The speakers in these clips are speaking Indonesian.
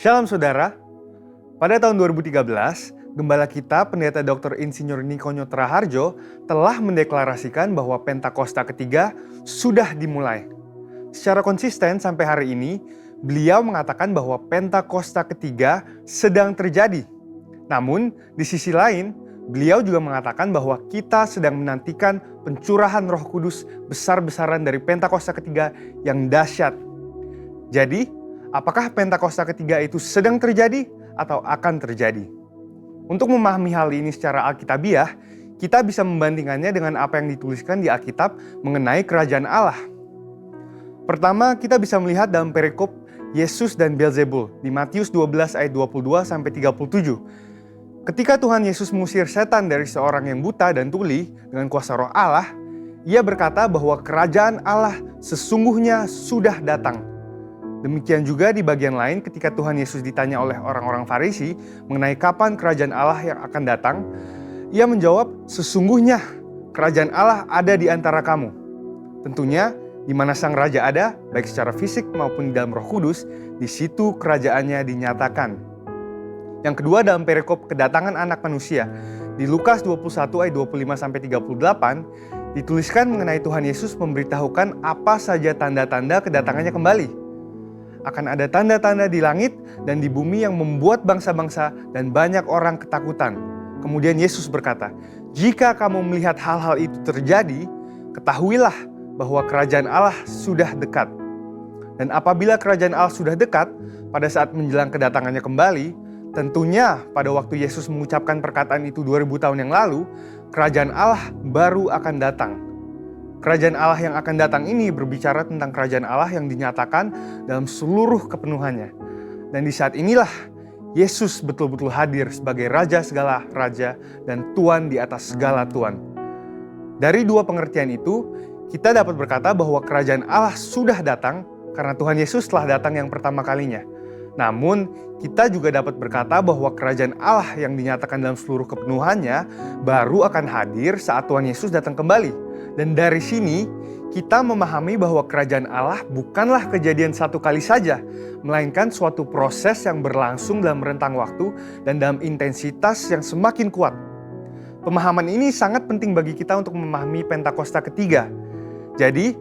Shalom saudara, pada tahun 2013, Gembala kita, Pendeta Dr. Insinyur Nikonyo Traharjo, telah mendeklarasikan bahwa Pentakosta ketiga sudah dimulai. Secara konsisten sampai hari ini, beliau mengatakan bahwa Pentakosta ketiga sedang terjadi. Namun, di sisi lain, beliau juga mengatakan bahwa kita sedang menantikan pencurahan Roh Kudus besar-besaran dari Pentakosta ketiga yang dahsyat. Jadi, apakah Pentakosta ketiga itu sedang terjadi atau akan terjadi? Untuk memahami hal ini secara alkitabiah, kita bisa membandingkannya dengan apa yang dituliskan di Alkitab mengenai kerajaan Allah. Pertama, kita bisa melihat dalam perikop Yesus dan Beelzebul di Matius 12 ayat 22-37. Ketika Tuhan Yesus mengusir setan dari seorang yang buta dan tuli dengan kuasa Roh Allah, Ia berkata bahwa kerajaan Allah sesungguhnya sudah datang. Demikian juga di bagian lain ketika Tuhan Yesus ditanya oleh orang-orang Farisi mengenai kapan kerajaan Allah yang akan datang, Ia menjawab, sesungguhnya kerajaan Allah ada di antara kamu. Tentunya di mana sang raja ada, baik secara fisik maupun di dalam Roh Kudus, di situ kerajaannya dinyatakan. Yang kedua dalam perikop kedatangan anak manusia, di Lukas 21 ayat 25-38, dituliskan mengenai Tuhan Yesus memberitahukan apa saja tanda-tanda kedatangannya kembali. Akan ada tanda-tanda di langit dan di bumi yang membuat bangsa-bangsa dan banyak orang ketakutan. Kemudian Yesus berkata, jika kamu melihat hal-hal itu terjadi, ketahuilah bahwa kerajaan Allah sudah dekat. Dan apabila kerajaan Allah sudah dekat, pada saat menjelang kedatangannya kembali, tentunya pada waktu Yesus mengucapkan perkataan itu 2000 tahun yang lalu, kerajaan Allah baru akan datang. Kerajaan Allah yang akan datang ini berbicara tentang kerajaan Allah yang dinyatakan dalam seluruh kepenuhannya. Dan di saat inilah Yesus betul-betul hadir sebagai Raja segala Raja dan Tuan di atas segala Tuan. Dari dua pengertian itu, kita dapat berkata bahwa kerajaan Allah sudah datang karena Tuhan Yesus telah datang yang pertama kalinya. Namun, kita juga dapat berkata bahwa kerajaan Allah yang dinyatakan dalam seluruh kepenuhannya baru akan hadir saat Tuhan Yesus datang kembali. Dan dari sini, kita memahami bahwa kerajaan Allah bukanlah kejadian satu kali saja, melainkan suatu proses yang berlangsung dalam rentang waktu dan dalam intensitas yang semakin kuat. Pemahaman ini sangat penting bagi kita untuk memahami Pentakosta ketiga. Jadi,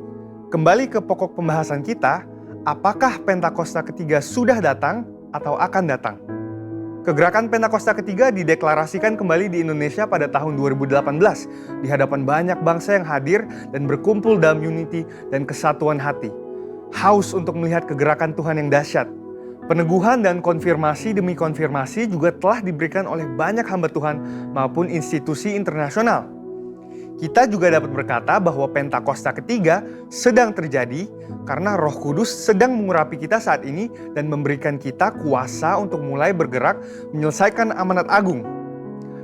kembali ke pokok pembahasan kita, apakah Pentakosta ketiga sudah datang atau akan datang? Kegerakan Pentakosta ketiga dideklarasikan kembali di Indonesia pada tahun 2018 di hadapan banyak bangsa yang hadir dan berkumpul dalam unity dan kesatuan hati. Haus untuk melihat kegerakan Tuhan yang dahsyat. Peneguhan dan konfirmasi demi konfirmasi juga telah diberikan oleh banyak hamba Tuhan maupun institusi internasional. Kita juga dapat berkata bahwa Pentakosta ketiga sedang terjadi karena Roh Kudus sedang mengurapi kita saat ini dan memberikan kita kuasa untuk mulai bergerak menyelesaikan amanat agung.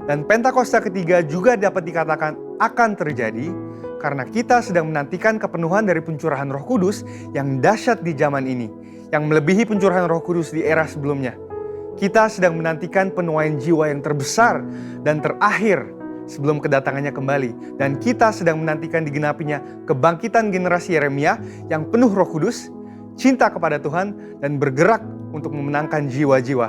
Dan Pentakosta ketiga juga dapat dikatakan akan terjadi karena kita sedang menantikan kepenuhan dari pencurahan Roh Kudus yang dahsyat di zaman ini, yang melebihi pencurahan Roh Kudus di era sebelumnya. Kita sedang menantikan penuaian jiwa yang terbesar dan terakhir sebelum kedatangannya kembali. Dan kita sedang menantikan digenapinya kebangkitan generasi Yeremia yang penuh Roh Kudus, cinta kepada Tuhan, dan bergerak untuk memenangkan jiwa-jiwa.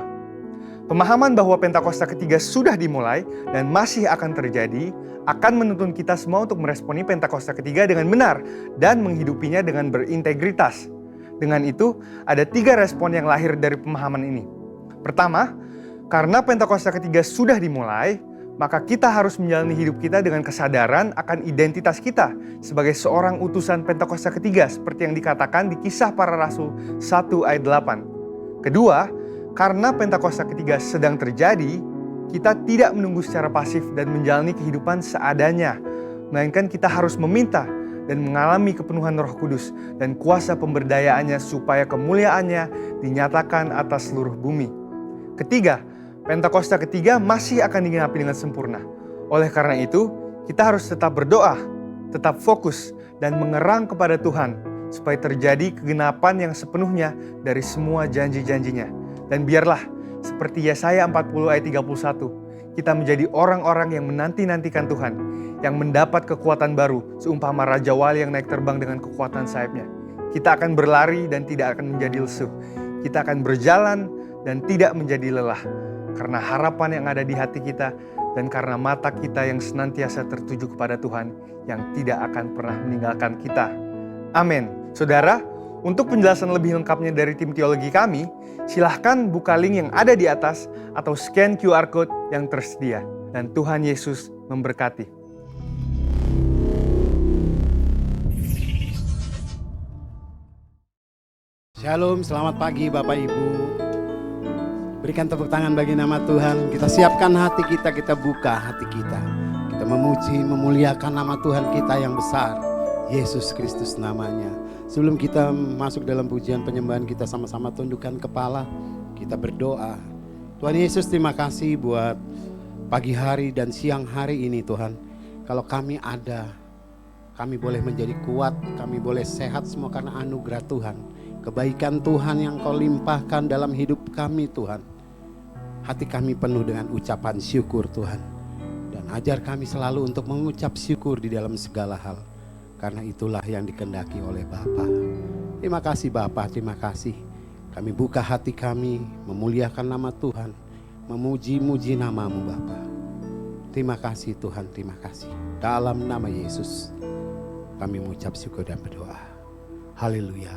Pemahaman bahwa Pentakosta ketiga sudah dimulai dan masih akan terjadi, akan menuntun kita semua untuk meresponi Pentakosta ketiga dengan benar dan menghidupinya dengan berintegritas. Dengan itu, ada 3 respon yang lahir dari pemahaman ini. Pertama, karena Pentakosta ketiga sudah dimulai, maka kita harus menjalani hidup kita dengan kesadaran akan identitas kita sebagai seorang utusan Pentakosta ketiga seperti yang dikatakan di Kisah Para Rasul 1 ayat 8. Kedua, karena Pentakosta ketiga sedang terjadi, kita tidak menunggu secara pasif dan menjalani kehidupan seadanya, melainkan kita harus meminta dan mengalami kepenuhan Roh Kudus dan kuasa pemberdayaannya supaya kemuliaannya dinyatakan atas seluruh bumi. Ketiga, Pentakosta ketiga masih akan digenapi dengan sempurna. Oleh karena itu, kita harus tetap berdoa, tetap fokus, dan mengerang kepada Tuhan supaya terjadi kegenapan yang sepenuhnya dari semua janji-janjinya. Dan biarlah, seperti Yesaya 40 ayat 31, kita menjadi orang-orang yang menanti-nantikan Tuhan, yang mendapat kekuatan baru, seumpama Raja Wali yang naik terbang dengan kekuatan sayapnya. Kita akan berlari dan tidak akan menjadi lesu. Kita akan berjalan dan tidak menjadi lelah. Karena harapan yang ada di hati kita dan karena mata kita yang senantiasa tertuju kepada Tuhan yang tidak akan pernah meninggalkan kita. Amin. Saudara, untuk penjelasan lebih lengkapnya dari tim teologi kami, silahkan buka link yang ada di atas atau scan QR Code yang tersedia. Dan Tuhan Yesus memberkati. Shalom, selamat pagi Bapak Ibu. Berikan tepuk tangan bagi nama Tuhan. Kita siapkan hati kita, kita buka hati kita. Kita memuji, memuliakan nama Tuhan kita yang besar, Yesus Kristus namanya. Sebelum kita masuk dalam pujian penyembahan, kita sama-sama tundukkan kepala, kita berdoa. Tuhan Yesus, terima kasih buat pagi hari dan siang hari ini Tuhan. Kalau kami ada, kami boleh menjadi kuat, kami boleh sehat semua karena anugerah Tuhan. Kebaikan Tuhan yang Kau limpahkan dalam hidup kami Tuhan. Hati kami penuh dengan ucapan syukur Tuhan. Dan ajar kami selalu untuk mengucap syukur di dalam segala hal. Karena itulah yang dikehendaki oleh Bapa. Terima kasih Bapa, terima kasih. Kami buka hati kami, memuliakan nama Tuhan. Memuji-muji namamu Bapa. Terima kasih Tuhan, terima kasih. Dalam nama Yesus kami mengucap syukur dan berdoa. Haleluya,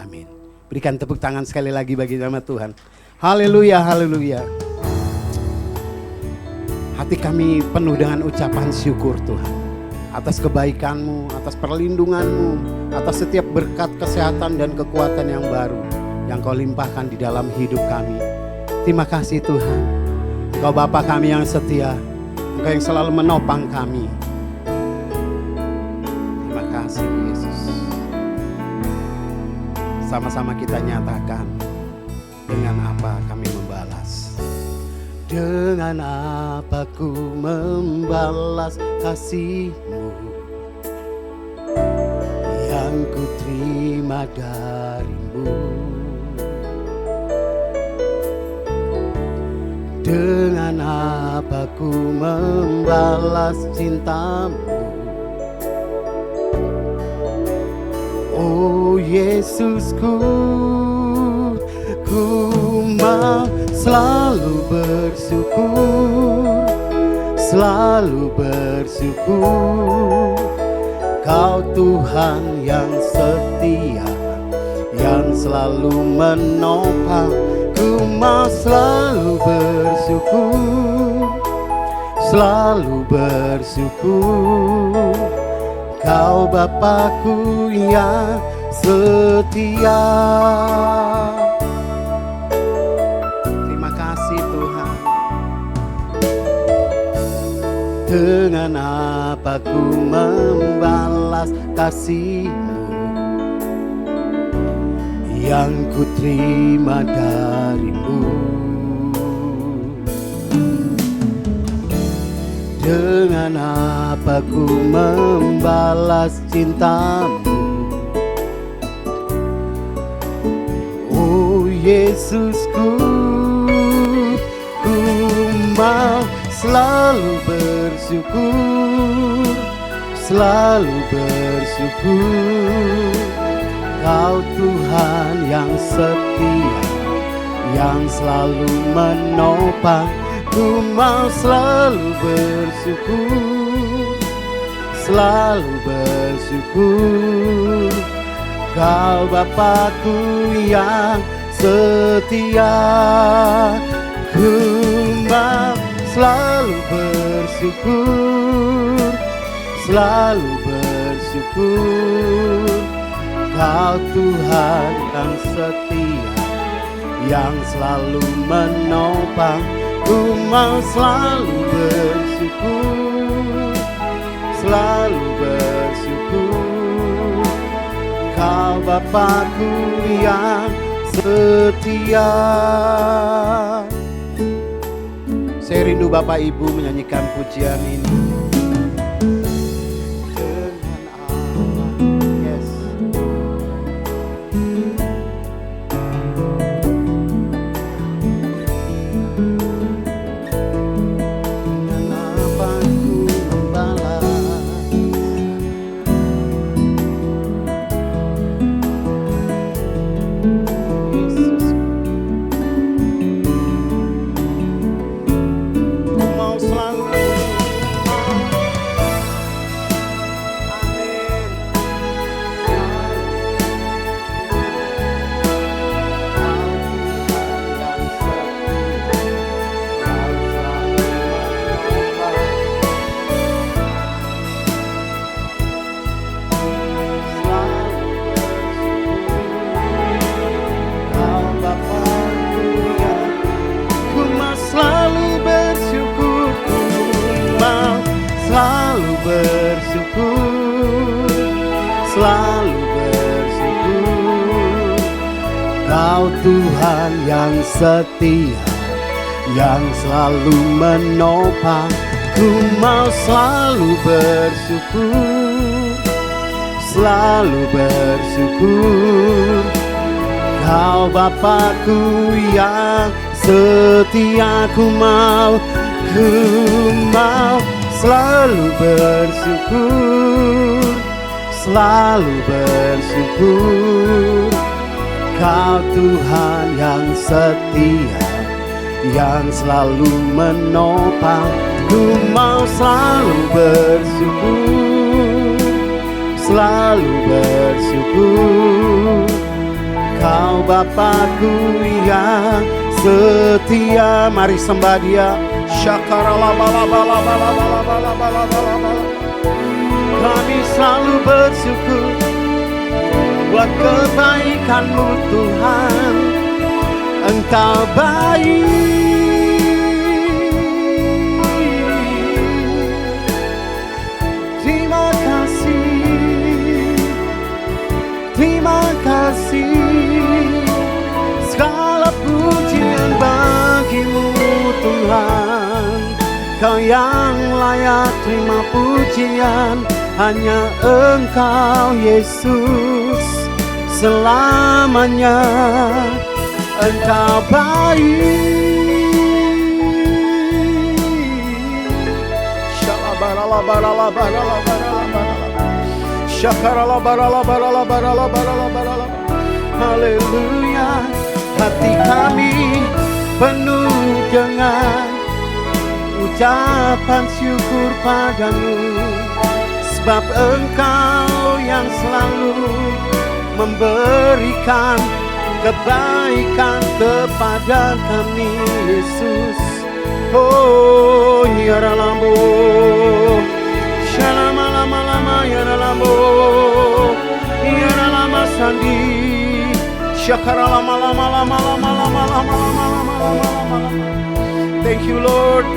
amin. Berikan tepuk tangan sekali lagi bagi nama Tuhan. Haleluya, haleluya. Hati kami penuh dengan ucapan syukur Tuhan. Atas kebaikan-Mu, atas perlindungan-Mu, atas setiap berkat kesehatan dan kekuatan yang baru yang Kau limpahkan di dalam hidup kami. Terima kasih Tuhan. Engkau Bapa kami yang setia, Engkau yang selalu menopang kami. Terima kasih Yesus. Sama-sama kita nyatakan, dengan apa kami membalas. Dengan apa ku membalas kasih-Mu yang ku terima dari-Mu. Dengan apa ku membalas cinta-Mu, oh Yesusku, ku mau selalu bersyukur, selalu bersyukur. Kau Tuhan yang setia, yang selalu menopang. Ku mau selalu bersyukur, selalu bersyukur. Kau Bapakku yang setia. Terima kasih Tuhan. Dengan apa ku membalas kasih-Mu yang ku terima dari-Mu. Dengan apa ku membalas cinta-Mu, oh Yesusku, ku mau selalu bersyukur, selalu bersyukur. Kau Tuhan yang setia, yang selalu menopang. Ku mau selalu bersyukur, selalu bersyukur. Kau Bapakku yang setia. Ku mau selalu bersyukur, selalu bersyukur. Kau Tuhan yang setia, yang selalu menopang. Ku mau selalu bersyukur, selalu bersyukur. Kau Bapakku yang setia. Saya rindu Bapak Ibu menyanyikan pujian ini. selalu bersyukur, selalu bersyukur. Kau Tuhan yang setia, yang selalu menopang. Ku mau selalu bersyukur, selalu bersyukur. Kau Bapakku yang setia, ku mau selalu bersyukur, selalu bersyukur. Kau Tuhan yang setia, yang selalu menopang. Ku mau selalu bersyukur, selalu bersyukur. Kau Bapakku yang setia. Mari sembah Dia. Kami selalu bersyukur buat kebaikan-Mu Tuhan. Engkau baik. Terima kasih, terima kasih. Segala pujian bagi-Mu Tuhan. Kau yang layak terima pujian. Hanya Engkau Yesus selamanya. Engkau baik. Haleluya. Hati kami penuh dengan ucapan syukur padamu, sebab Engkau yang selalu memberikan kebaikan kepada kami, Yesus. Oh, ya Lambo, shalama lama lama ya Lambo, ya lama sandi, syakara lama lama lama lama lama lama lama lama lama. Thank you Lord,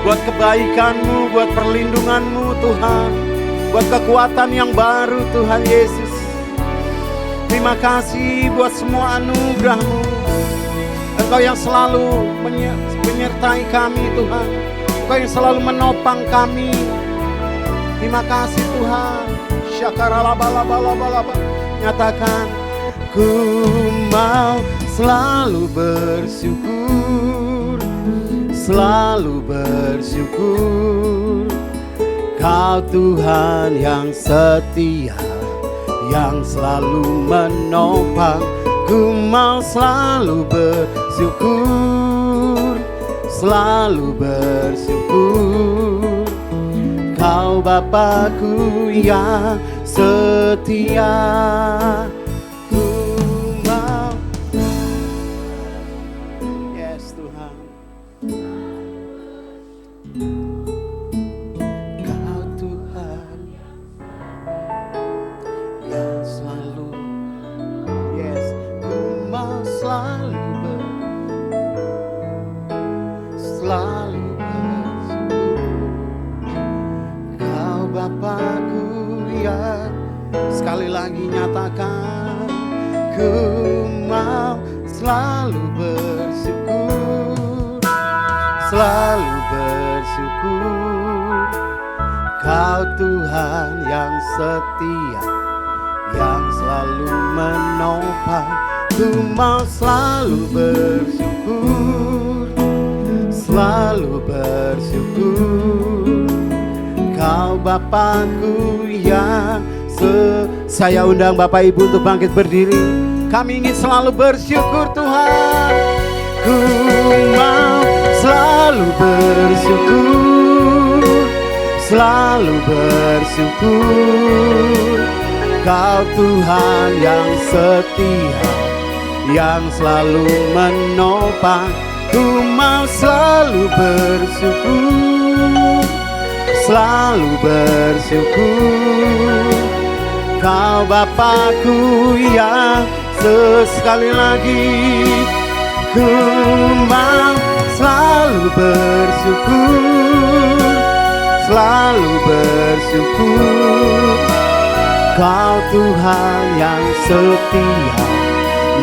buat kebaikan-Mu, buat perlindungan-Mu Tuhan, buat kekuatan yang baru Tuhan Yesus. Terima kasih buat semua anugerah-Mu. Engkau yang selalu menyertai kami Tuhan. Engkau yang selalu menopang kami. Terima kasih Tuhan. Syakaralabalabalabalaba. Nyatakan, ku mau selalu bersyukur, selalu bersyukur. Kau Tuhan yang setia, yang selalu menopang. Ku mau selalu bersyukur, selalu bersyukur. Kau Bapakku yang setia. Ku mau. Yes Tuhan. Kau Tuhan yang selalu. Yes, ku mau selalu selalu bersyukur. Kau Bapakku yang, sekali lagi nyatakan, ku mau selalu bersyukur, selalu bersyukur. Kau Tuhan yang setia, yang selalu menopang. Ku mau selalu bersyukur, selalu bersyukur. Kau Bapakku yang saya undang Bapak Ibu untuk bangkit berdiri. Kami ingin selalu bersyukur Tuhan. Ku mau selalu bersyukur, selalu bersyukur. Kau Tuhan yang setia, yang selalu menopang. Ku mau selalu bersyukur, selalu bersyukur. Kau Bapakku yang sekali lagi, ku mau selalu bersyukur, selalu bersyukur. Kau Tuhan yang setia,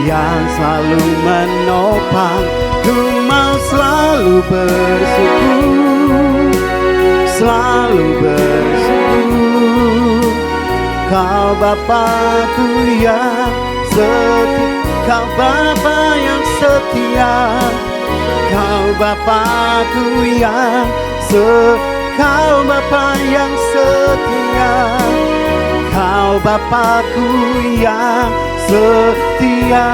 yang selalu menopang. Ku mau selalu bersyukur, selalu bersyukur. Kau Bapa-Ku yang setia, Kau Bapa yang setia, Kau Bapa-Ku yang Kau Bapa yang setia, Kau Bapa-Ku yang setia.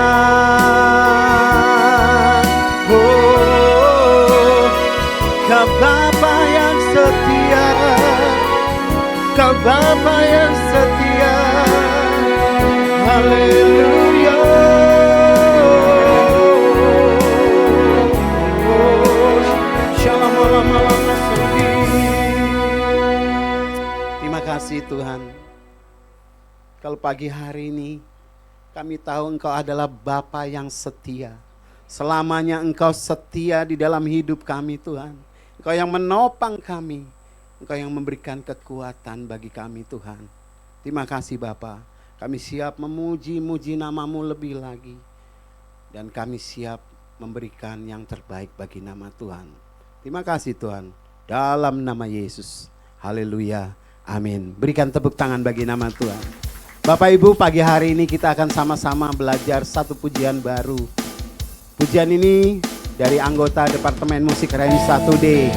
Oh, Kau Bapa yang setia, Kau Bapa yang setia. Haleluya. Oh, shalom malam-malam. Terima kasih Tuhan. Kalau pagi hari ini kami tahu Engkau adalah Bapa yang setia. Selamanya Engkau setia di dalam hidup kami Tuhan. Engkau yang menopang kami. Engkau yang memberikan kekuatan bagi kami Tuhan. Terima kasih Bapa. Kami siap memuji-muji nama-Mu lebih lagi. Dan kami siap memberikan yang terbaik bagi nama Tuhan. Terima kasih Tuhan. Dalam nama Yesus. Haleluya. Amin. Berikan tepuk tangan bagi nama Tuhan. Bapak Ibu, pagi hari ini kita akan sama-sama belajar satu pujian baru. Pujian ini dari anggota Departemen Musik Remi 1D.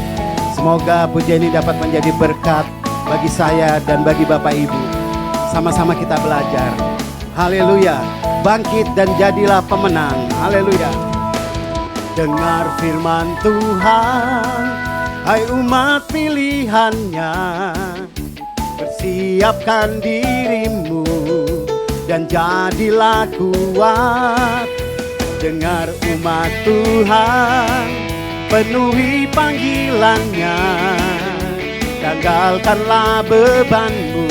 Semoga pujian ini dapat menjadi berkat bagi saya dan bagi Bapak Ibu. Sama-sama kita belajar. Haleluya. Bangkit dan jadilah pemenang. Haleluya. Dengar firman Tuhan, hai umat pilihannya. Persiapkan dirimu dan jadilah kuat. Dengar umat Tuhan, penuhi panggilannya. Tanggalkanlah bebanmu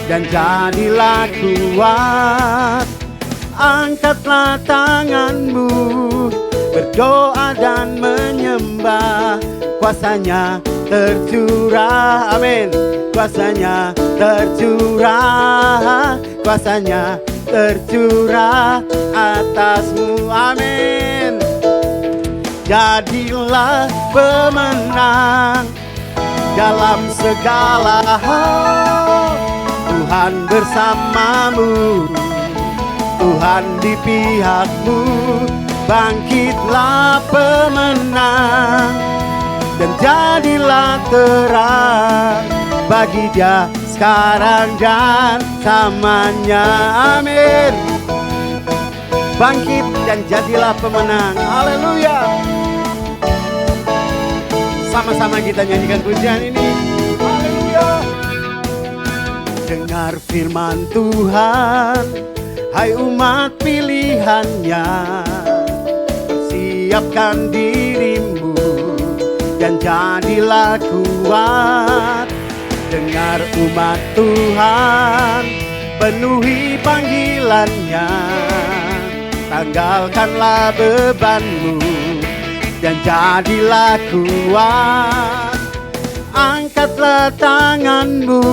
dan jadilah kuat. Angkatlah tanganmu, berdoa dan menyembah. Kuasanya tercurah, amin. Kuasanya tercurah, kuasanya tercurah atasmu, amin. Jadilah pemenang dalam segala hal. Tuhan bersamamu, Tuhan di pihakmu. Bangkitlah pemenang dan jadilah terang bagi Dia sekarang dan selamanya, amin. Bangkit dan jadilah pemenang, haleluya. Sama-sama kita nyanyikan pujian ini, haleluya. Dengar firman Tuhan, hai umat pilihannya. Persiapkan dirimu dan jadilah kuat. Dengar umat Tuhan, penuhi panggilannya. Tanggalkanlah bebanmu dan jadilah kuat. Angkatlah tanganmu,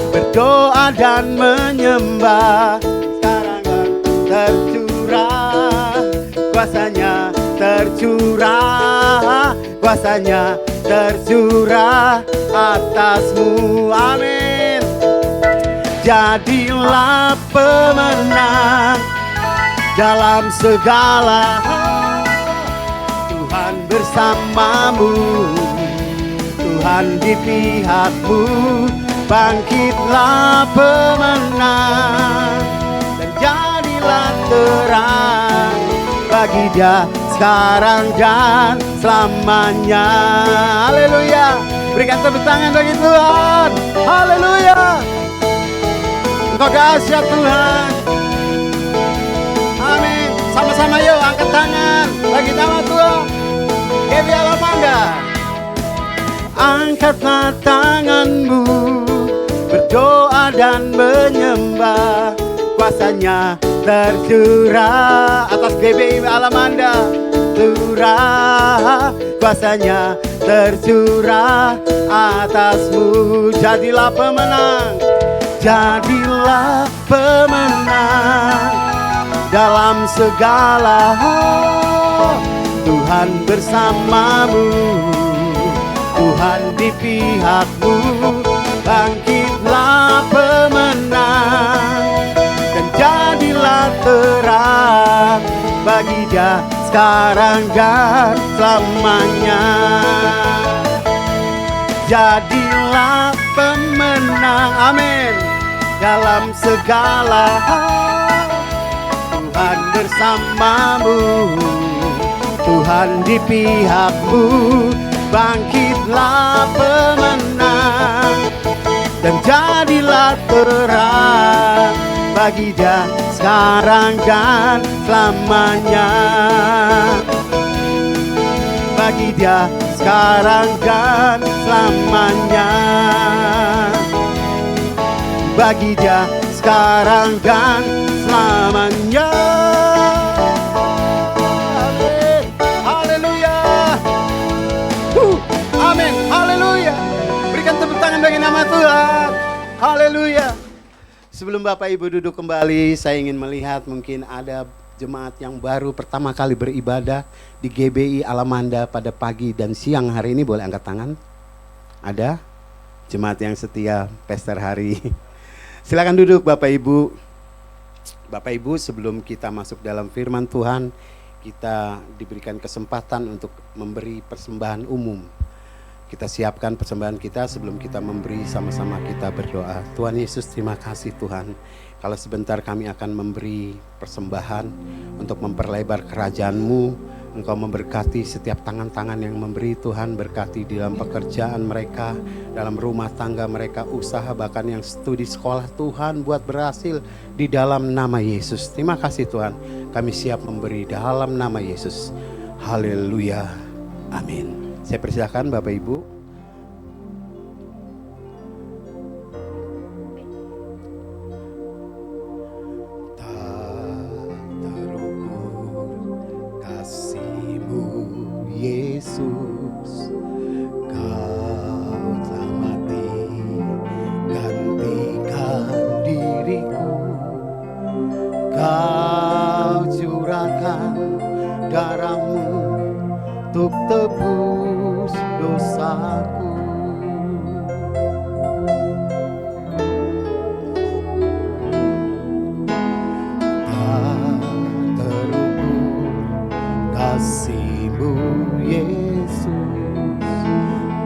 berdoa dan menyembah. Sekarang tercurah, kuasanya tercurah, kuasanya tercurah atasmu, amin. Jadilah pemenang dalam segala hal. Tuhan bersamamu, Tuhan di pihakmu. Bangkitlah pemenang dan jadilah terang bagi Dia sekarang dan selamanya. Haleluya. Berikan tepuk tangan bagi Tuhan. Haleluya. Engkau dahsyat Tuhan. Amin. Sama-sama yuk angkat tangan bagi nama Tuhan. Gebi Alamanda. Angkatlah tanganmu, berdoa dan menyembah. Kuasanya tercurah atas GBI Alamanda. turah, kuasanya tercurah atasmu. Jadilah pemenang, jadilah pemenang dalam segala hal. Tuhan bersamamu, Tuhan di pihakmu. Bangkitlah pemenang dan jadilah terang bagi Dia sekarang dan selamanya. Jadilah pemenang, amin, dalam segala hal. Tuhan bersamamu, Tuhan di pihakmu. Bangkitlah pemenang dan jadilah terang bagi Dia sekarang dan selamanya. Bagi Dia sekarang dan selamanya. Bagi Dia sekarang dan selamanya. Amin. Haleluya. Amin. Haleluya. Berikan tepuk tangan bagi nama Tuhan. Haleluya. Sebelum Bapak Ibu duduk kembali, saya ingin melihat mungkin ada jemaat yang baru pertama kali beribadah di GBI Alamanda pada pagi dan siang hari ini. Boleh angkat tangan? Ada? Jemaat yang setia Pastor Hari. Silakan duduk Bapak Ibu. Bapak Ibu, sebelum kita masuk dalam firman Tuhan, kita diberikan kesempatan untuk memberi persembahan umum. Kita siapkan persembahan kita sebelum kita memberi, sama-sama kita berdoa. Tuhan Yesus, terima kasih Tuhan. Kalau sebentar kami akan memberi persembahan untuk memperlebar kerajaan-Mu. Engkau memberkati setiap tangan-tangan yang memberi Tuhan. Berkati di dalam pekerjaan mereka, dalam rumah tangga mereka, usaha, bahkan yang studi sekolah Tuhan, buat berhasil di dalam nama Yesus. Terima kasih Tuhan. Kami siap memberi dalam nama Yesus. Haleluya. Amin. Saya persilakan Bapak Ibu. Yesus, Kau telah mati, gantikan diriku. Kau curahkan darah-Mu untuk tebus dosaku. Tak terukur kasih-Mu Yesus,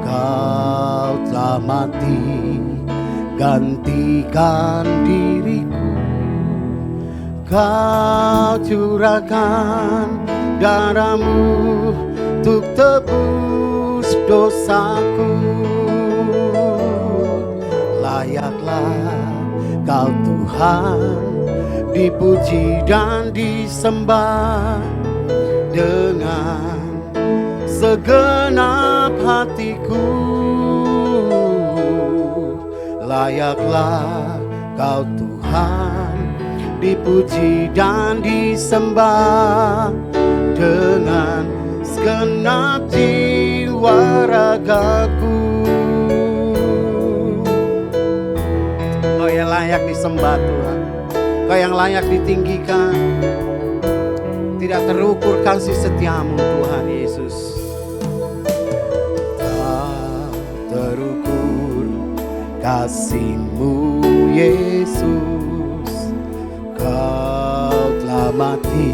Kau telah mati, gantikan diriku. Kau curahkan darah-Mu untuk tebus dosaku. Layaklah Kau Tuhan, dipuji dan disembah dengan segenap hatiku. Layaklah Kau Tuhan, dipuji dan disembah dengan segenap jiwa ragaku. Kau yang layak disembah Tuhan, Kau yang layak ditinggikan. Tidak terukur kasih setiamu Tuhan Yesus. Tak terukur kasih-Mu Yesus, Kau telah mati,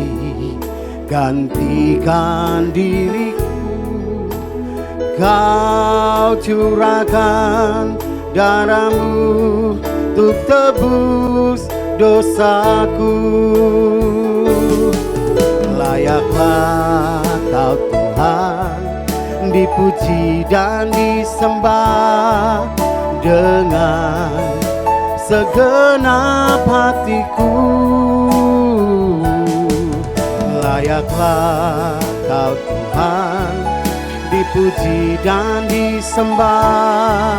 gantikan diriku. Kau curahkan darah-Mu untuk tebus dosaku. Layaklah Kau Tuhan, dipuji dan disembah dengan segenap hatiku. Layaklah Kau Tuhan, dipuji dan disembah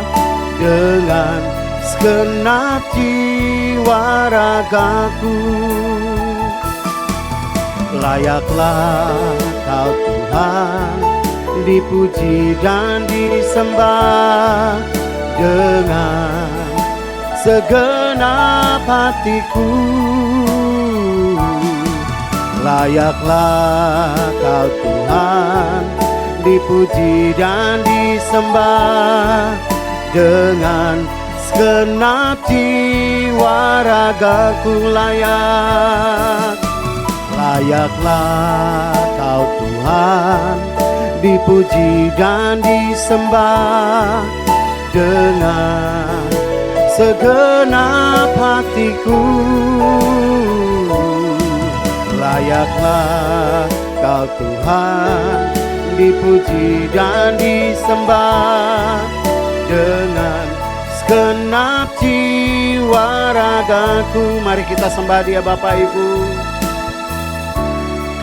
dengan segenap jiwa ragaku. Layaklah Kau Tuhan, dipuji dan disembah dengan segenap hatiku. Layaklah Kau Tuhan, dipuji dan disembah dengan segenap jiwa ragaku. Layaklah Kau Tuhan, dipuji dan disembah dengan segenap hatiku. Layaklah Kau Tuhan, dipuji dan disembah dengan segenap jiwa ragaku. Mari kita sembah Dia Bapak Ibu.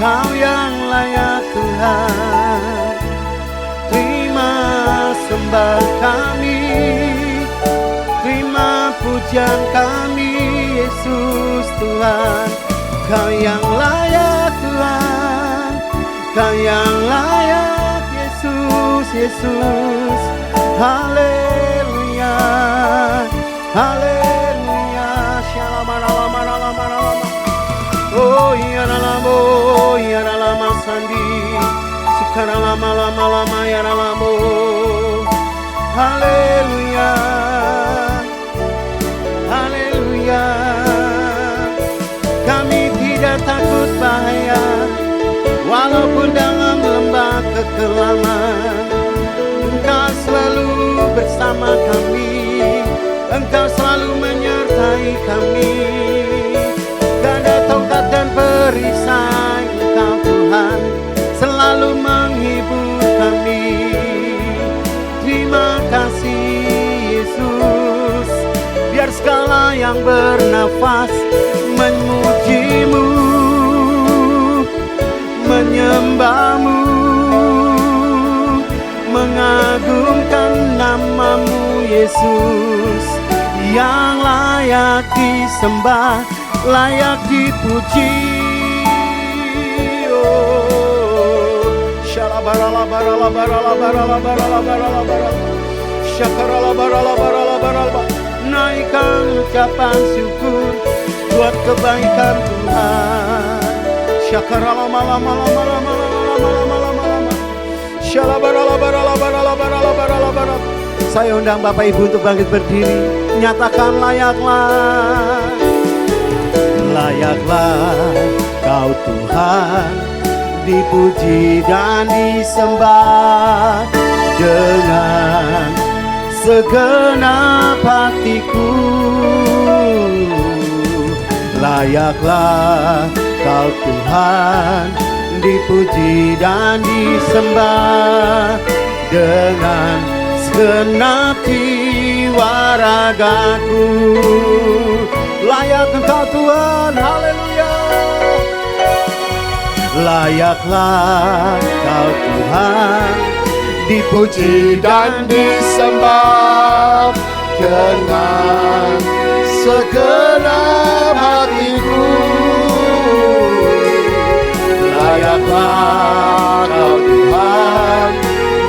Kau yang layak Tuhan, terima sembah kami, terima pujian kami Yesus Tuhan. Kau yang layak Tuhan, Kau yang layak Yesus, Yesus. Haleluya, haleluya. Shalom. Oh ya lama sandi, sikara lama ya lama. Haleluya, haleluya. Kami tidak takut bahaya, walaupun dalam lembah kekelaman. Engkau selalu bersama kami, Engkau selalu menyertai kami. Gada tongkat dan perisai, Engkau Tuhan selalu menghibur kami. Terima kasih Yesus, biar segala yang bernafas memuji-Mu, menyembah-Mu, mengagungkan nama-Mu Yesus, yang layak disembah, layak dipuji. Oh, naikkan ucapan syukur buat kebaikan Tuhan. Saya undang Bapak Ibu untuk bangkit berdiri, nyatakan layaklah. Layaklah Kau Tuhan, dipuji dan disembah dengan segenap hatiku. Layaklah Kau Tuhan, dipuji dan disembah dengan segenap jiwa ragaku. Layak Engkau Tuhan, haleluya. Layaklah Kau Tuhan, dipuji dan disembah dengan segenap hatiku. Layaklah Kau Tuhan,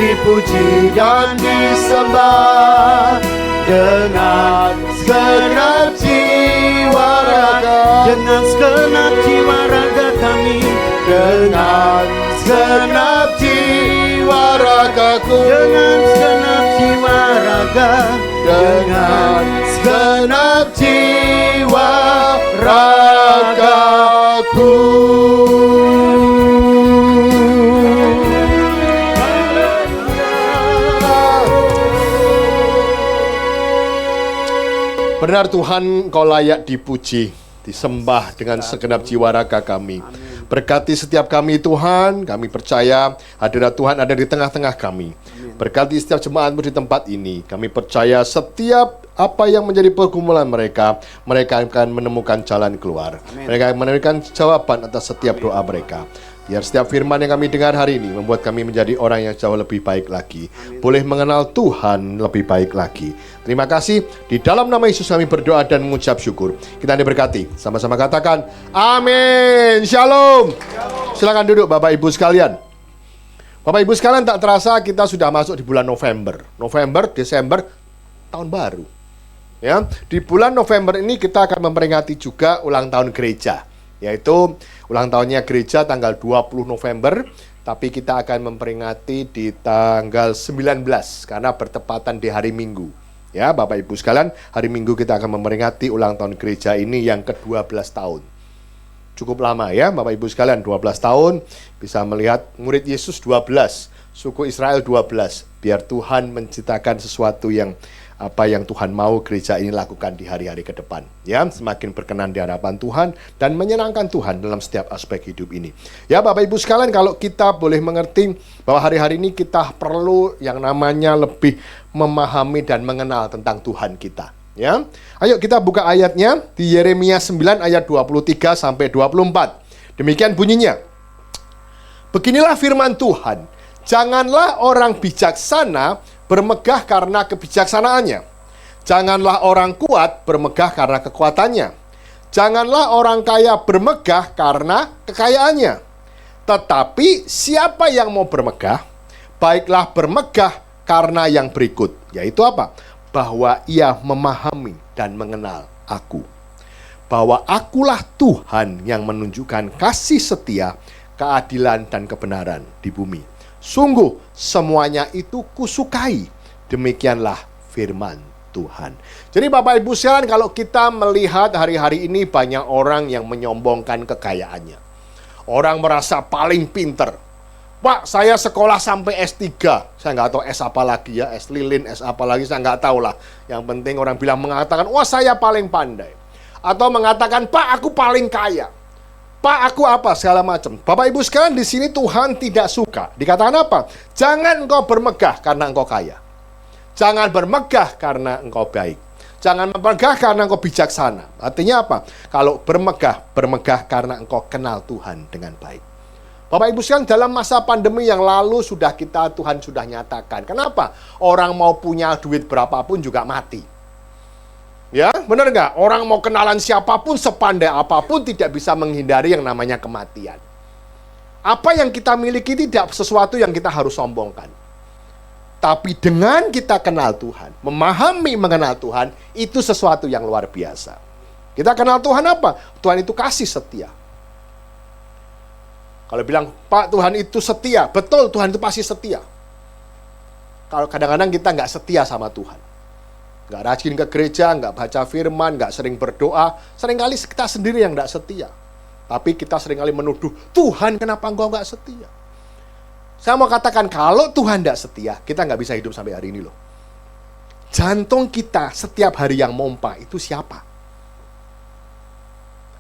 dipuji dan disembah dengan segenap jiwa raga, dengan segenap jiwa raga kami, dengan segenap jiwa ragaku, dengan segenap jiwa raga, dengan segenap jiwa ragaku. Benar Tuhan, Kau layak dipuji, disembah dengan segenap jiwa raga kami. Berkati setiap kami Tuhan, kami percaya hadirat Tuhan ada di tengah-tengah kami. Berkati setiap jemaat-Mu di tempat ini. Kami percaya setiap apa yang menjadi pergumulan mereka, mereka akan menemukan jalan keluar. Mereka akan menemukan jawaban atas setiap doa mereka. Biar setiap firman yang kami dengar hari ini membuat kami menjadi orang yang jauh lebih baik lagi. Boleh mengenal Tuhan lebih baik lagi. Terima kasih. Di dalam nama Yesus kami berdoa dan mengucap syukur. Kita diberkati. Sama-sama katakan, amin. Shalom. Silakan duduk Bapak Ibu sekalian. Bapak Ibu sekalian, tak terasa kita sudah masuk di bulan November. November, Desember, tahun baru. Ya, di bulan November ini kita akan memperingati juga ulang tahun gereja, yaitu ulang tahunnya gereja tanggal 20 November, tapi kita akan memperingati di tanggal 19 karena bertepatan di hari Minggu. Ya, Bapak Ibu sekalian, hari Minggu kita akan memperingati ulang tahun gereja ini yang ke-12 tahun. Cukup lama ya, Bapak Ibu sekalian, 12 tahun bisa melihat murid Yesus 12, suku Israel 12. Biar Tuhan menciptakan sesuatu yang apa yang Tuhan mau gereja ini lakukan di hari-hari ke depan. Ya, semakin berkenan di hadapan Tuhan dan menyenangkan Tuhan dalam setiap aspek hidup ini. Ya, Bapak Ibu sekalian, kalau kita boleh mengerti bahwa hari-hari ini kita perlu yang namanya lebih memahami dan mengenal tentang Tuhan kita. Ya, ayo kita buka ayatnya di Yeremia 9 ayat 23 sampai 24. Demikian bunyinya. Beginilah firman Tuhan, janganlah orang bijaksana bermegah karena kebijaksanaannya. Janganlah orang kuat bermegah karena kekuatannya. Janganlah orang kaya bermegah karena kekayaannya. Tetapi siapa yang mau bermegah, baiklah bermegah karena yang berikut, yaitu apa? Bahwa ia memahami dan mengenal aku. Bahwa akulah Tuhan yang menunjukkan kasih setia, keadilan dan kebenaran di bumi. Sungguh semuanya itu kusukai. Demikianlah firman Tuhan. Jadi Bapak Ibu sekalian, kalau kita melihat hari-hari ini banyak orang yang menyombongkan kekayaannya. Orang merasa paling pinter. Pak, saya sekolah sampai S3. Saya nggak tahu S apa lagi ya, S lilin, S apa lagi, saya nggak tahu lah. Yang penting orang bilang mengatakan, wah saya paling pandai. Atau mengatakan, Pak aku paling kaya. Pak, aku apa? Segala macam. Bapak Ibu sekalian, di sini Tuhan tidak suka. Dikatakan apa? Jangan engkau bermegah karena engkau kaya. Jangan bermegah karena engkau baik. Jangan bermegah karena engkau bijaksana. Artinya apa? Kalau bermegah, bermegah karena engkau kenal Tuhan dengan baik. Bapak Ibu sekalian, dalam masa pandemi yang lalu Tuhan sudah nyatakan. Kenapa? Orang mau punya duit berapapun juga mati. Ya, benar nggak? Orang mau kenalan siapapun, sepandai apapun, tidak bisa menghindari yang namanya kematian. Apa yang kita miliki tidak sesuatu yang kita harus sombongkan. Tapi dengan kita kenal Tuhan, memahami mengenal Tuhan, itu sesuatu yang luar biasa. Kita kenal Tuhan apa? Tuhan itu kasih setia. Kalau bilang, Pak Tuhan itu setia, betul Tuhan itu pasti setia. Kalau kadang-kadang kita nggak setia sama Tuhan. Nggak rajin ke gereja, nggak baca firman, nggak sering berdoa. Seringkali kita sendiri yang nggak setia. Tapi kita seringkali menuduh, Tuhan kenapa engkau nggak setia? Saya mau katakan, kalau Tuhan nggak setia, kita nggak bisa hidup sampai hari ini loh. Jantung kita setiap hari yang mompa, itu siapa?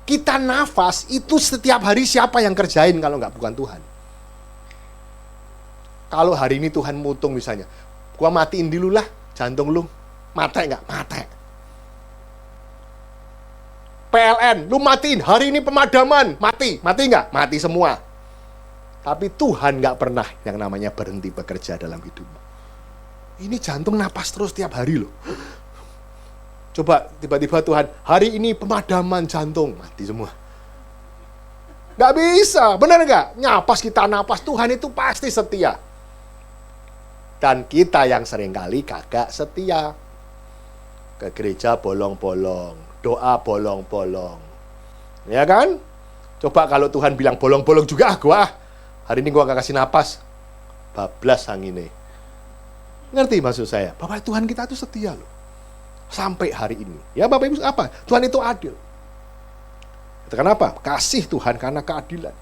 Kita nafas, itu setiap hari siapa yang kerjain kalau nggak bukan Tuhan? Kalau hari ini Tuhan mutung misalnya, gua matiin dulu lah jantung lu. Mati nggak? Mati. PLN, lu matiin. Hari ini pemadaman. Mati. Mati nggak? Mati semua. Tapi Tuhan nggak pernah yang namanya berhenti bekerja dalam hidup. Ini jantung napas terus tiap hari loh. Coba tiba-tiba Tuhan, hari ini pemadaman jantung. Mati semua. Nggak bisa. Benar nggak? Nyapas kita napas. Tuhan itu pasti setia. Dan kita yang seringkali kagak setia. Ke gereja bolong-bolong, doa bolong-bolong. Ya kan? Coba kalau Tuhan bilang bolong-bolong juga, gua hari ini gua gak kasih napas. Bablas angine. Ngerti maksud saya? Bapak Tuhan kita itu setia loh. Sampai hari ini. Ya Bapak Ibu, apa? Tuhan itu adil. Itu kenapa? Kasih Tuhan karena keadilan.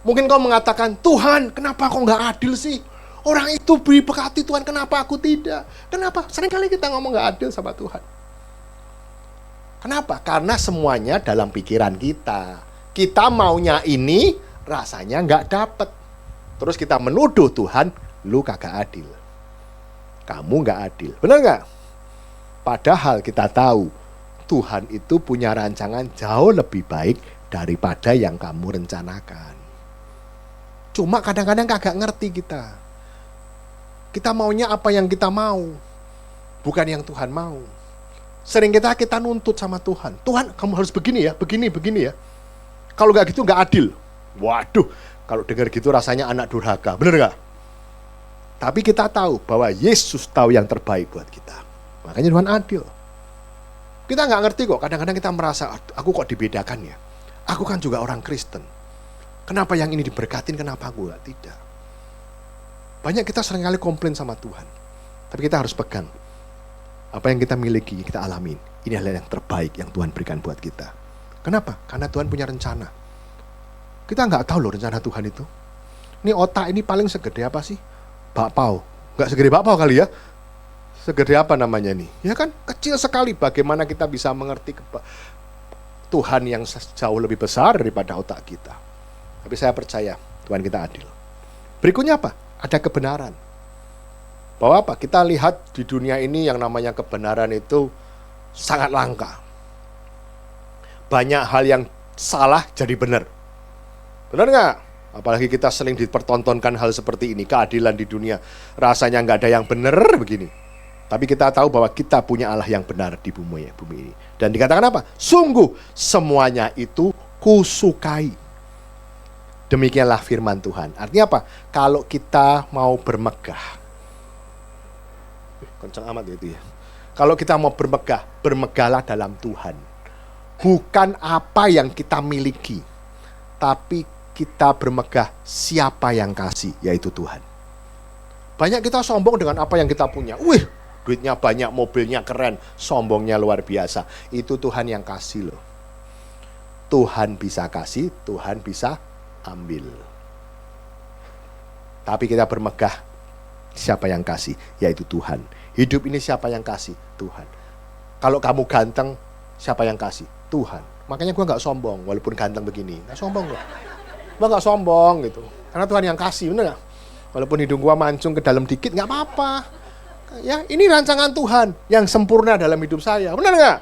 Mungkin kau mengatakan, Tuhan kenapa kau gak adil sih? Orang itu diberkati Tuhan, kenapa aku tidak? Kenapa? Seringkali kita ngomong gak adil sama Tuhan. Kenapa? Karena semuanya dalam pikiran kita. Kita maunya ini, rasanya gak dapet. Terus kita menuduh Tuhan, lu kagak adil. Kamu gak adil. Benar gak? Padahal kita tahu, Tuhan itu punya rancangan jauh lebih baik daripada yang kamu rencanakan. Cuma kadang-kadang kagak ngerti kita. Kita maunya apa yang kita mau, bukan yang Tuhan mau. Sering kita nuntut sama Tuhan. Tuhan, kamu harus begini ya, begini ya. Kalau nggak gitu nggak adil. Waduh, kalau dengar gitu rasanya anak durhaka, bener nggak? Tapi kita tahu bahwa Yesus tahu yang terbaik buat kita. Makanya Tuhan adil. Kita nggak ngerti kok, kadang-kadang kita merasa, aku kok dibedakan ya? Aku kan juga orang Kristen. Kenapa yang ini diberkatin, kenapa aku nggak? Tidak. Banyak kita seringkali komplain sama Tuhan. Tapi kita harus pegang. Apa yang kita miliki, kita alamin. Ini adalah yang terbaik yang Tuhan berikan buat kita. Kenapa? Karena Tuhan punya rencana. Kita nggak tahu loh rencana Tuhan itu. Ini otak ini paling segede apa sih? Bakpao. Nggak segede bakpao kali ya? Segede apa namanya nih? Ya kan kecil sekali. Bagaimana kita bisa mengerti Tuhan yang jauh lebih besar daripada otak kita. Tapi saya percaya Tuhan kita adil. Berikutnya apa? Ada kebenaran. Bahwa apa? Kita lihat di dunia ini yang namanya kebenaran itu sangat langka. Banyak hal yang salah jadi benar. Benar nggak? Apalagi kita sering dipertontonkan hal seperti ini. Keadilan di dunia. Rasanya nggak ada yang benar begini. Tapi kita tahu bahwa kita punya Allah yang benar di bumi ini. Dan dikatakan apa? Sungguh semuanya itu kusukai. Demikianlah firman Tuhan. Artinya apa? Kalau kita mau bermegah. Kencang amat itu ya. Kalau kita mau bermegah, bermegahlah dalam Tuhan. Bukan apa yang kita miliki. Tapi kita bermegah siapa yang kasih, yaitu Tuhan. Banyak kita sombong dengan apa yang kita punya. Wih, duitnya banyak, mobilnya keren, sombongnya luar biasa. Itu Tuhan yang kasih loh. Tuhan bisa kasih, Tuhan bisa ambil. Tapi kita bermegah, siapa yang kasih? Yaitu Tuhan. Hidup ini siapa yang kasih? Tuhan. Kalau kamu ganteng, siapa yang kasih? Tuhan. Makanya gue gak sombong, walaupun ganteng begini. Gak sombong gue. Gue gak sombong gitu. Karena Tuhan yang kasih, bener gak? Walaupun hidung gue mancung ke dalam dikit, gak apa-apa. Ya, ini rancangan Tuhan yang sempurna dalam hidup saya. Benar nggak?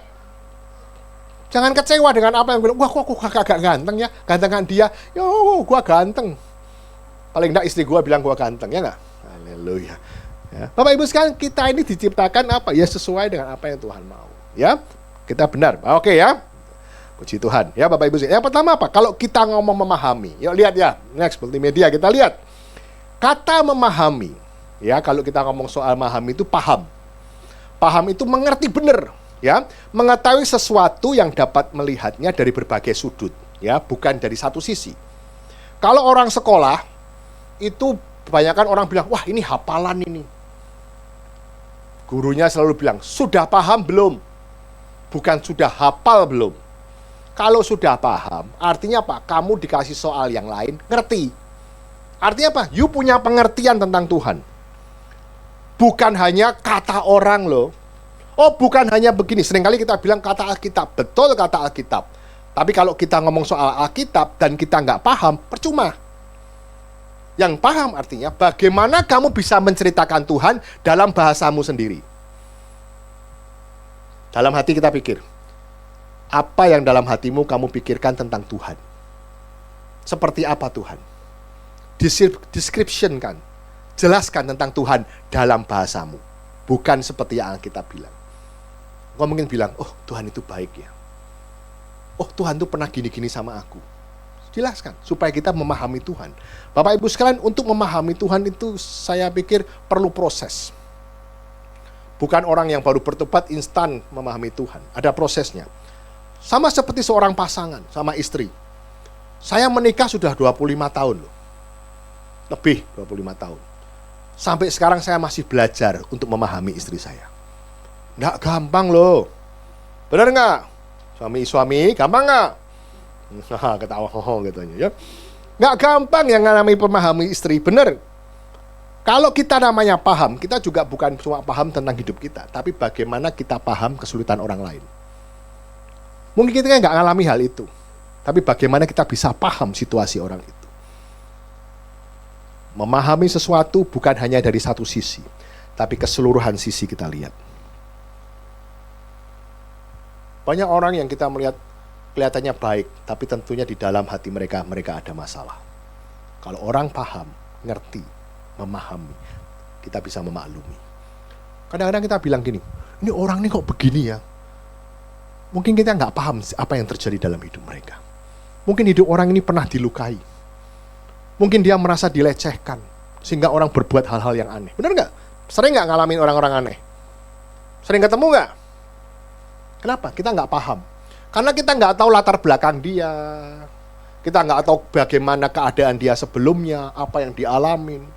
Jangan kecewa dengan apa yang bilang, wah kok aku agak ganteng ya, gantengan dia. Yo, gua ganteng. Paling enggak istri gua bilang gua ganteng, ya nggak? Haleluya. Ya. Bapak Ibu sekalian, kita ini diciptakan apa? Ya sesuai dengan apa yang Tuhan mau. Ya, kita benar. Oke ya. Puji Tuhan. Ya Bapak Ibu sekalian. Yang pertama apa? Kalau kita ngomong memahami. Yuk lihat ya. Next multimedia kita lihat. Kata memahami. Ya, kalau kita ngomong soal memahami itu paham. Paham itu mengerti benar, ya, mengetahui sesuatu yang dapat melihatnya dari berbagai sudut, ya, bukan dari satu sisi. Kalau orang sekolah itu kebanyakan orang bilang, wah ini hafalan ini. Gurunya selalu bilang, sudah paham belum? Bukan sudah hafal belum. Kalau sudah paham, artinya apa? Kamu dikasih soal yang lain, ngerti. Artinya apa? You punya pengertian tentang Tuhan. Bukan hanya kata orang loh. Oh bukan hanya begini. Seringkali kita bilang kata Alkitab. Betul kata Alkitab. Tapi kalau kita ngomong soal Alkitab dan kita nggak paham, percuma. Yang paham artinya bagaimana kamu bisa menceritakan Tuhan dalam bahasamu sendiri. Dalam hati kita pikir. Apa yang dalam hatimu kamu pikirkan tentang Tuhan? Seperti apa Tuhan? Description kan. Jelaskan tentang Tuhan dalam bahasamu. Bukan seperti yang kita bilang. Kau mungkin bilang, oh Tuhan itu baik ya. Oh Tuhan itu pernah gini-gini sama aku. Jelaskan, supaya kita memahami Tuhan. Bapak Ibu sekalian, untuk memahami Tuhan itu saya pikir perlu proses. Bukan orang yang baru bertobat instan memahami Tuhan. Ada prosesnya. Sama seperti seorang pasangan sama istri. Saya menikah sudah 25 tahun loh. Lebih 25 tahun. Sampai sekarang saya masih belajar untuk memahami istri saya. Nggak gampang loh. Benar nggak? Suami gampang nggak? Nah, ketawa katanya ya. Nggak gampang yang namanya memahami istri. Benar. Kalau kita namanya paham, kita juga bukan cuma paham tentang hidup kita, tapi bagaimana kita paham kesulitan orang lain. Mungkin kita nggak ngalami hal itu, tapi bagaimana kita bisa paham situasi orang itu. Memahami sesuatu bukan hanya dari satu sisi, tapi keseluruhan sisi kita lihat. Banyak orang yang kita melihat kelihatannya baik, tapi tentunya di dalam hati mereka ada masalah. Kalau orang paham, ngerti, memahami, kita bisa memaklumi. Kadang-kadang kita bilang gini, ini orang ini kok begini ya? Mungkin kita nggak paham apa yang terjadi dalam hidup mereka. Mungkin hidup orang ini pernah dilukai, Mungkin dia merasa dilecehkan, sehingga orang berbuat hal-hal yang aneh. Benar nggak? Sering nggak ngalamin orang-orang aneh? Sering ketemu nggak? Kenapa? Kita nggak paham. Karena kita nggak tahu latar belakang dia. Kita nggak tahu bagaimana keadaan dia sebelumnya, apa yang dialamin.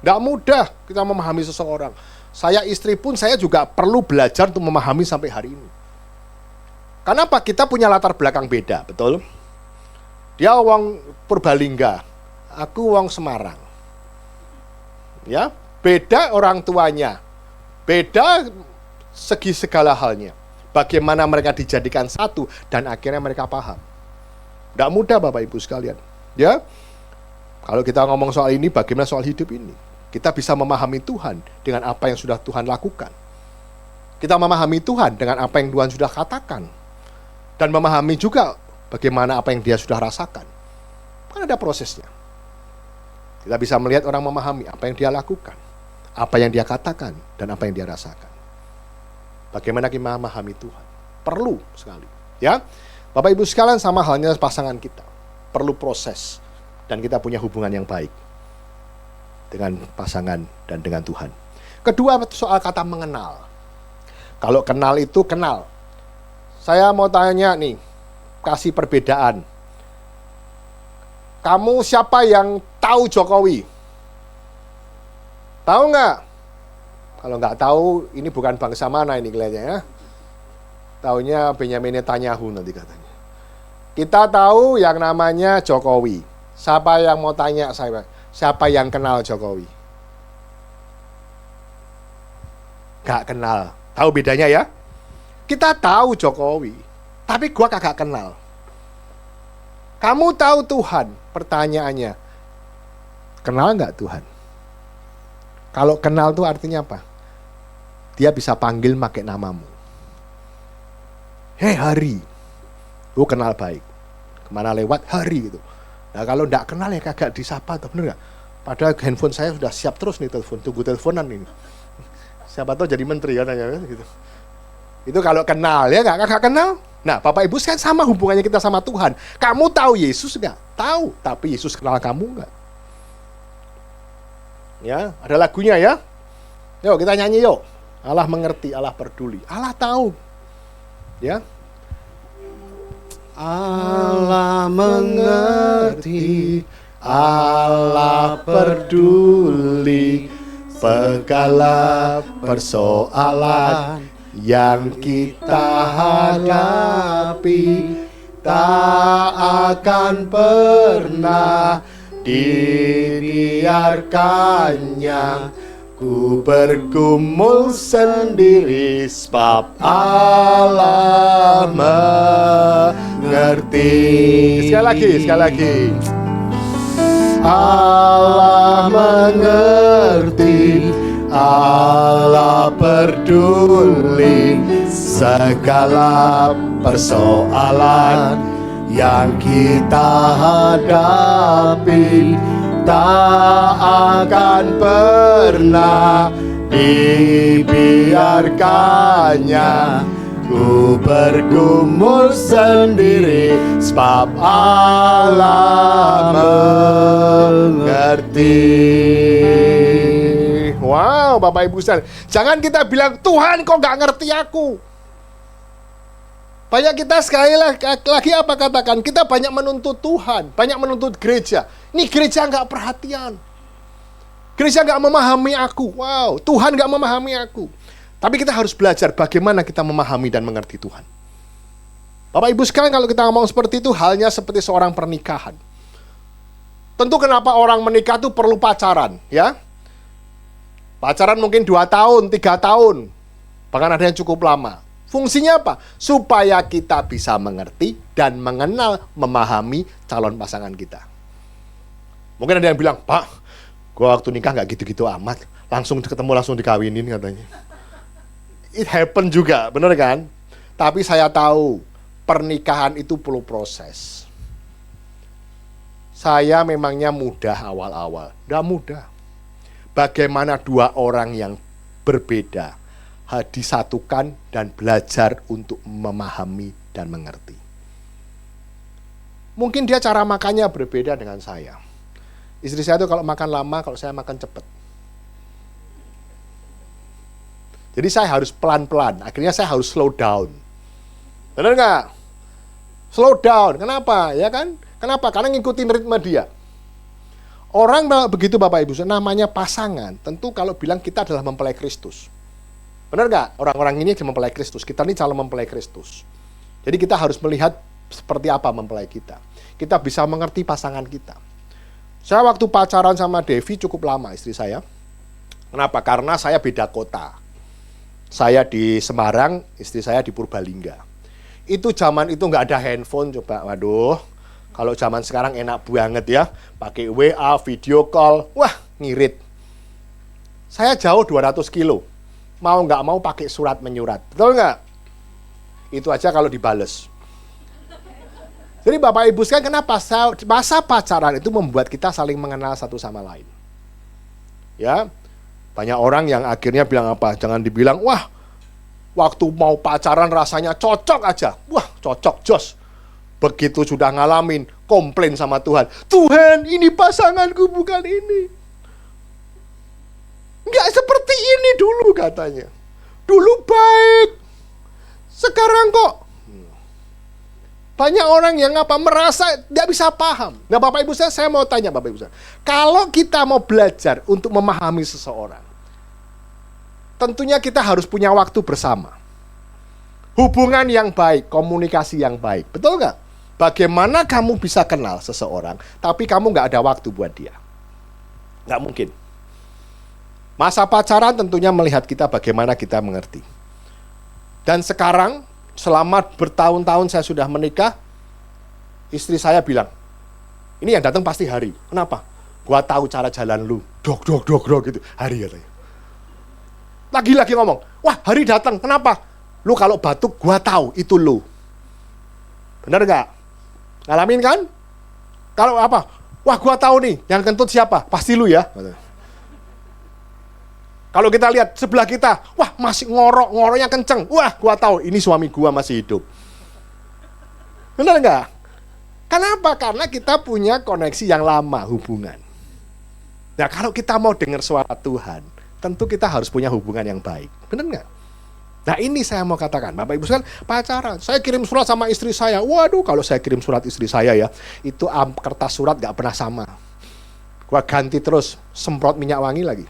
Nggak mudah kita memahami seseorang. Saya istri pun saya juga perlu belajar untuk memahami sampai hari ini. Kenapa? Kita punya latar belakang beda, betul? Dia wong Purbalingga, aku wong Semarang. Ya, beda orang tuanya, beda segi segala halnya. Bagaimana mereka dijadikan satu dan akhirnya mereka paham. Tidak mudah Bapak Ibu sekalian. Ya, kalau kita ngomong soal ini, bagaimana soal hidup ini? Kita bisa memahami Tuhan dengan apa yang sudah Tuhan lakukan. Kita memahami Tuhan dengan apa yang Tuhan sudah katakan. Dan memahami juga bagaimana apa yang dia sudah rasakan. Kan ada prosesnya. Kita bisa melihat orang memahami apa yang dia lakukan, apa yang dia katakan, dan apa yang dia rasakan. Bagaimana kita memahami Tuhan? Perlu sekali. Ya, Bapak Ibu sekalian, sama halnya pasangan kita. Perlu proses. Dan kita punya hubungan yang baik dengan pasangan dan dengan Tuhan. Kedua, soal kata mengenal. Kalau kenal itu kenal. Saya mau tanya nih, kasih perbedaan. Kamu siapa yang tahu Jokowi? Tahu nggak? Kalau nggak tahu, ini bukan bangsa mana ini kelihatannya ya. Taunya Benyamin Netanyahu nanti katanya. Kita tahu yang namanya Jokowi. Siapa yang mau tanya saya? Siapa yang kenal Jokowi? Nggak kenal. Tahu bedanya ya? Kita tahu Jokowi, tapi gua kagak kenal. Kamu tahu Tuhan? Pertanyaannya, kenal nggak Tuhan? Kalau kenal itu artinya apa? Dia bisa panggil pakai namamu. Hei Hari, lu kenal baik. Kemana lewat Hari gitu. Nah kalau nggak kenal ya kagak disapa, tuh bener nggak? Padahal handphone saya sudah siap terus nih telepon, tunggu teleponan ini. Siapa tahu jadi menteri kan gitu. Itu kalau kenal ya, nggak kenal. Nah Bapak Ibu kan sama hubungannya kita sama Tuhan. Kamu tahu Yesus nggak? Tahu, tapi Yesus kenal kamu nggak? Ya, ada lagunya ya. Yuk kita nyanyi yuk. Allah mengerti, Allah peduli, Allah tahu. Ya. Allah mengerti, Allah peduli, segala persoalan yang kita hadapi tak akan pernah dibiarkannya ku bergumul sendiri, sebab Allah mengerti. Sekali lagi. Allah mengerti, Allah peduli, segala persoalan yang kita hadapi tak akan pernah dibiarkannya ku bergumul sendiri, sebab Allah mengerti. Wow, Bapak Ibu sekalian, jangan kita bilang Tuhan kok gak ngerti aku. Banyak kita sekali lagi apa katakan, kita banyak menuntut Tuhan, banyak menuntut gereja. Ini gereja nggak perhatian, gereja nggak memahami aku. Wow, Tuhan nggak memahami aku. Tapi kita harus belajar bagaimana kita memahami dan mengerti Tuhan. Bapak Ibu sekalian, kalau kita ngomong seperti itu, halnya seperti seorang pernikahan. Tentu kenapa orang menikah itu perlu pacaran, ya? Pacaran mungkin 2 tahun, 3 tahun, bahkan ada yang cukup lama. Fungsinya apa? Supaya kita bisa mengerti dan mengenal, memahami calon pasangan kita. Mungkin ada yang bilang, Pak, gua waktu nikah nggak gitu-gitu amat, langsung ketemu langsung dikawinin katanya. It happen juga, bener kan? Tapi saya tahu pernikahan itu perlu proses. Saya memangnya mudah awal-awal, nggak mudah. Bagaimana 2 orang yang berbeda disatukan dan belajar untuk memahami dan mengerti. Mungkin dia cara makannya berbeda dengan saya. Istri saya tuh kalau makan lama, kalau saya makan cepat. Jadi saya harus pelan-pelan, akhirnya saya harus slow down. Benar nggak? Slow down, kenapa? Ya kan? Kenapa? Karena ngikutin ritme dia. Orang begitu Bapak Ibu, namanya pasangan, tentu kalau bilang kita adalah mempelai Kristus. Benar nggak? Orang-orang ini mempelai Kristus, kita ini calon mempelai Kristus. Jadi kita harus melihat seperti apa mempelai kita. Kita bisa mengerti pasangan kita. Saya waktu pacaran sama Devi cukup lama, istri saya. Kenapa? Karena saya beda kota. Saya di Semarang, istri saya di Purbalingga. Itu zaman itu nggak ada handphone, coba. Waduh, kalau zaman sekarang enak banget ya. Pakai WA, video call, wah ngirit. Saya jauh 200 kilo. Mau nggak mau pakai surat menyurat. Betul nggak? Itu aja kalau dibales. Jadi Bapak Ibu sekalian, kenapa masa pacaran itu membuat kita saling mengenal satu sama lain. Ya, banyak orang yang akhirnya bilang apa? Jangan dibilang, wah, waktu mau pacaran rasanya cocok aja. Wah, cocok, jos. Begitu sudah ngalamin, komplain sama Tuhan. Tuhan, ini pasanganku bukan ini. Nggak seperti ini dulu katanya. Dulu baik. Sekarang kok. Banyak orang yang merasa tidak bisa paham. Nah Bapak Ibu saya mau tanya Bapak Ibu saya. Kalau kita mau belajar untuk memahami seseorang, tentunya kita harus punya waktu bersama. Hubungan yang baik, komunikasi yang baik. Betul nggak? Bagaimana kamu bisa kenal seseorang, tapi kamu nggak ada waktu buat dia? Nggak mungkin. Masa pacaran tentunya melihat kita bagaimana kita mengerti. Dan sekarang, selama bertahun-tahun saya sudah menikah, istri saya bilang, ini yang datang pasti Hari. Kenapa? Gua tahu cara jalan lu. Dok gitu. Hari katanya. Lagi-lagi ngomong, wah Hari datang. Kenapa? Lu kalau batuk, gua tahu itu lu. Bener nggak? Ngalamin kan? Kalau apa? Wah gua tahu nih, yang kentut siapa? Pasti lu ya. Kalau kita lihat sebelah kita, wah masih ngoroknya kenceng. Wah, gua tahu ini suami gua masih hidup. Benar nggak? Kenapa? Karena kita punya koneksi yang lama hubungan. Nah, kalau kita mau dengar suara Tuhan, tentu kita harus punya hubungan yang baik. Benar nggak? Nah, ini saya mau katakan, Bapak Ibu sekalian, pacaran. Saya kirim surat sama istri saya. Waduh, kalau saya kirim surat istri saya ya, itu kertas surat nggak pernah sama. Gua ganti terus, semprot minyak wangi lagi.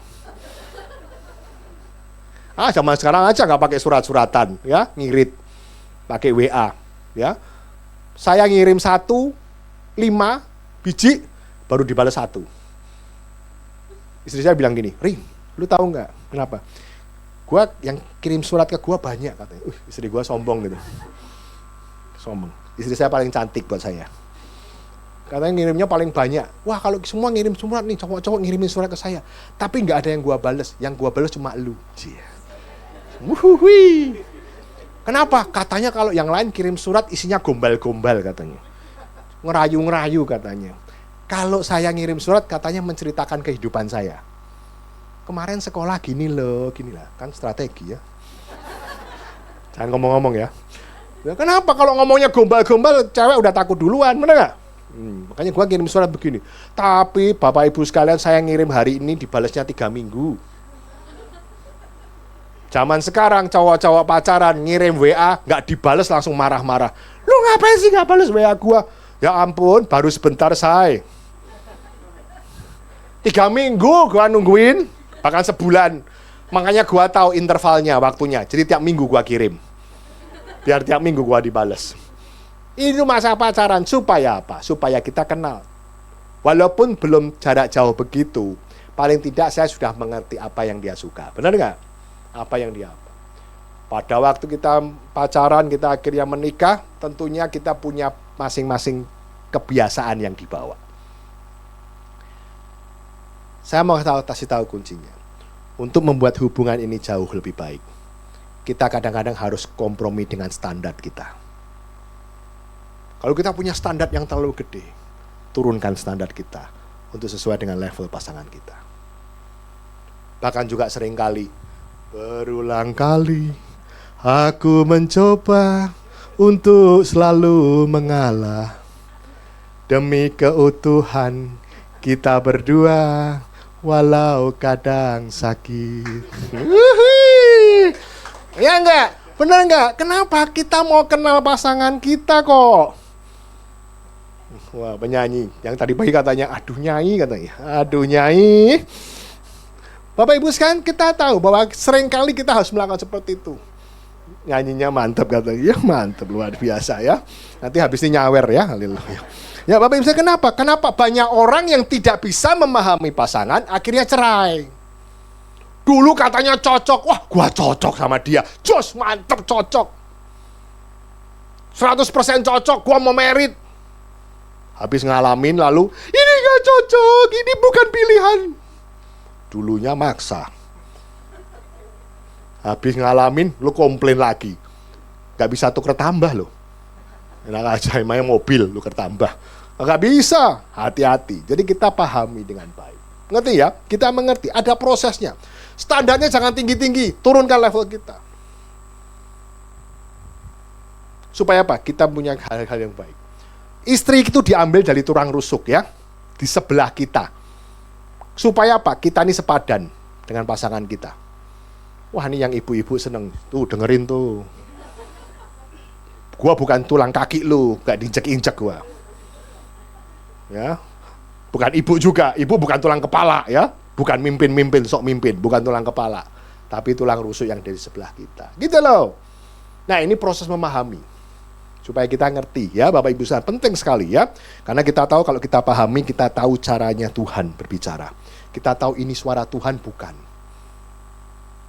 Zaman sekarang aja nggak pakai surat-suratan, ya, ngirit, pakai WA, ya. Saya ngirim 5 biji, baru dibalas 1. Istri saya bilang gini, Ring, lu tahu nggak kenapa? Gua yang kirim surat ke gua banyak katanya. Istri gua sombong gitu, sombong. Istri saya paling cantik buat saya. Katanya ngirimnya paling banyak. Wah kalau semua ngirim surat nih, cowok-cowok ngirimin surat ke saya, tapi nggak ada yang gua bales. Yang gua bales cuma lu. Wuhui. Kenapa? Katanya kalau yang lain kirim surat isinya gombal-gombal katanya. Ngerayu-ngerayu katanya. Kalau saya ngirim surat katanya menceritakan kehidupan saya. Kemarin sekolah gini loh, gini lah. Kan strategi ya. Jangan ngomong-ngomong ya. Kenapa kalau ngomongnya gombal-gombal, cewek udah takut duluan, bener gak? Makanya gua kirim surat begini. Tapi Bapak Ibu sekalian, saya ngirim hari ini dibalasnya 3 minggu. Zaman sekarang cowok-cowok pacaran ngirim WA nggak dibales langsung marah-marah. Lu ngapain sih nggak bales WA gua? Ya ampun, baru sebentar say. 3 minggu gua nungguin, bahkan sebulan. Makanya gua tahu intervalnya, waktunya. Jadi tiap minggu gua kirim. Biar tiap minggu gua dibales. Itu masa pacaran supaya apa? Supaya kita kenal. Walaupun belum jarak jauh begitu, paling tidak saya sudah mengerti apa yang dia suka. Benar nggak? Apa yang dia apa. Pada waktu kita pacaran, kita akhirnya menikah, tentunya kita punya masing-masing kebiasaan yang dibawa. Saya mau kasih tahu kuncinya. Untuk membuat hubungan ini jauh lebih baik, kita kadang-kadang harus kompromi dengan standar kita. Kalau kita punya standar yang terlalu gede, turunkan standar kita untuk sesuai dengan level pasangan kita. Bahkan juga seringkali berulang kali aku mencoba untuk selalu mengalah demi keutuhan kita berdua walau kadang sakit. Ya enggak? Benar enggak? Kenapa kita mau kenal pasangan kita kok? Wah, penyanyi yang tadi pagi katanya, aduh nyai katanya. Aduh nyai. Bapak Ibu sekalian, kita tahu bahwa seringkali kita harus melakukan seperti itu. Nyanyinya mantap katanya. Ya mantap, luar biasa ya. Nanti habis ini nyawer ya. Haleluya. Ya Bapak Ibu, kenapa? Kenapa banyak orang yang tidak bisa memahami pasangan akhirnya cerai? Dulu katanya cocok, wah gua cocok sama dia, jos mantep cocok, 100% cocok, gua mau merit. Habis ngalamin lalu, ini gak cocok, ini bukan pilihan. Dulunya maksa. Habis ngalamin, lu komplain lagi. Gak bisa tuker tambah lo. Enak aja, emangnya mobil lu tambah. Gak bisa, hati-hati. Jadi kita pahami dengan baik. Ngerti ya? Kita mengerti, ada prosesnya. Standarnya jangan tinggi-tinggi, turunkan level kita. Supaya apa? Kita punya hal-hal yang baik. Istri itu diambil dari tulang rusuk ya, di sebelah kita. Supaya apa? Kita ini sepadan dengan pasangan kita. Wah ini yang ibu-ibu seneng, tuh dengerin tuh. Gua bukan tulang kaki lu, gak diinjek-injek gua. Ya, bukan ibu juga, ibu bukan tulang kepala ya. Bukan mimpin-mimpin, sok mimpin, bukan tulang kepala. Tapi tulang rusuk yang dari sebelah kita. Gitu loh. Nah ini proses memahami. Supaya kita ngerti ya Bapak Ibu sekalian. Penting sekali ya. Karena kita tahu kalau kita pahami, kita tahu caranya Tuhan berbicara. Kita tahu ini suara Tuhan bukan.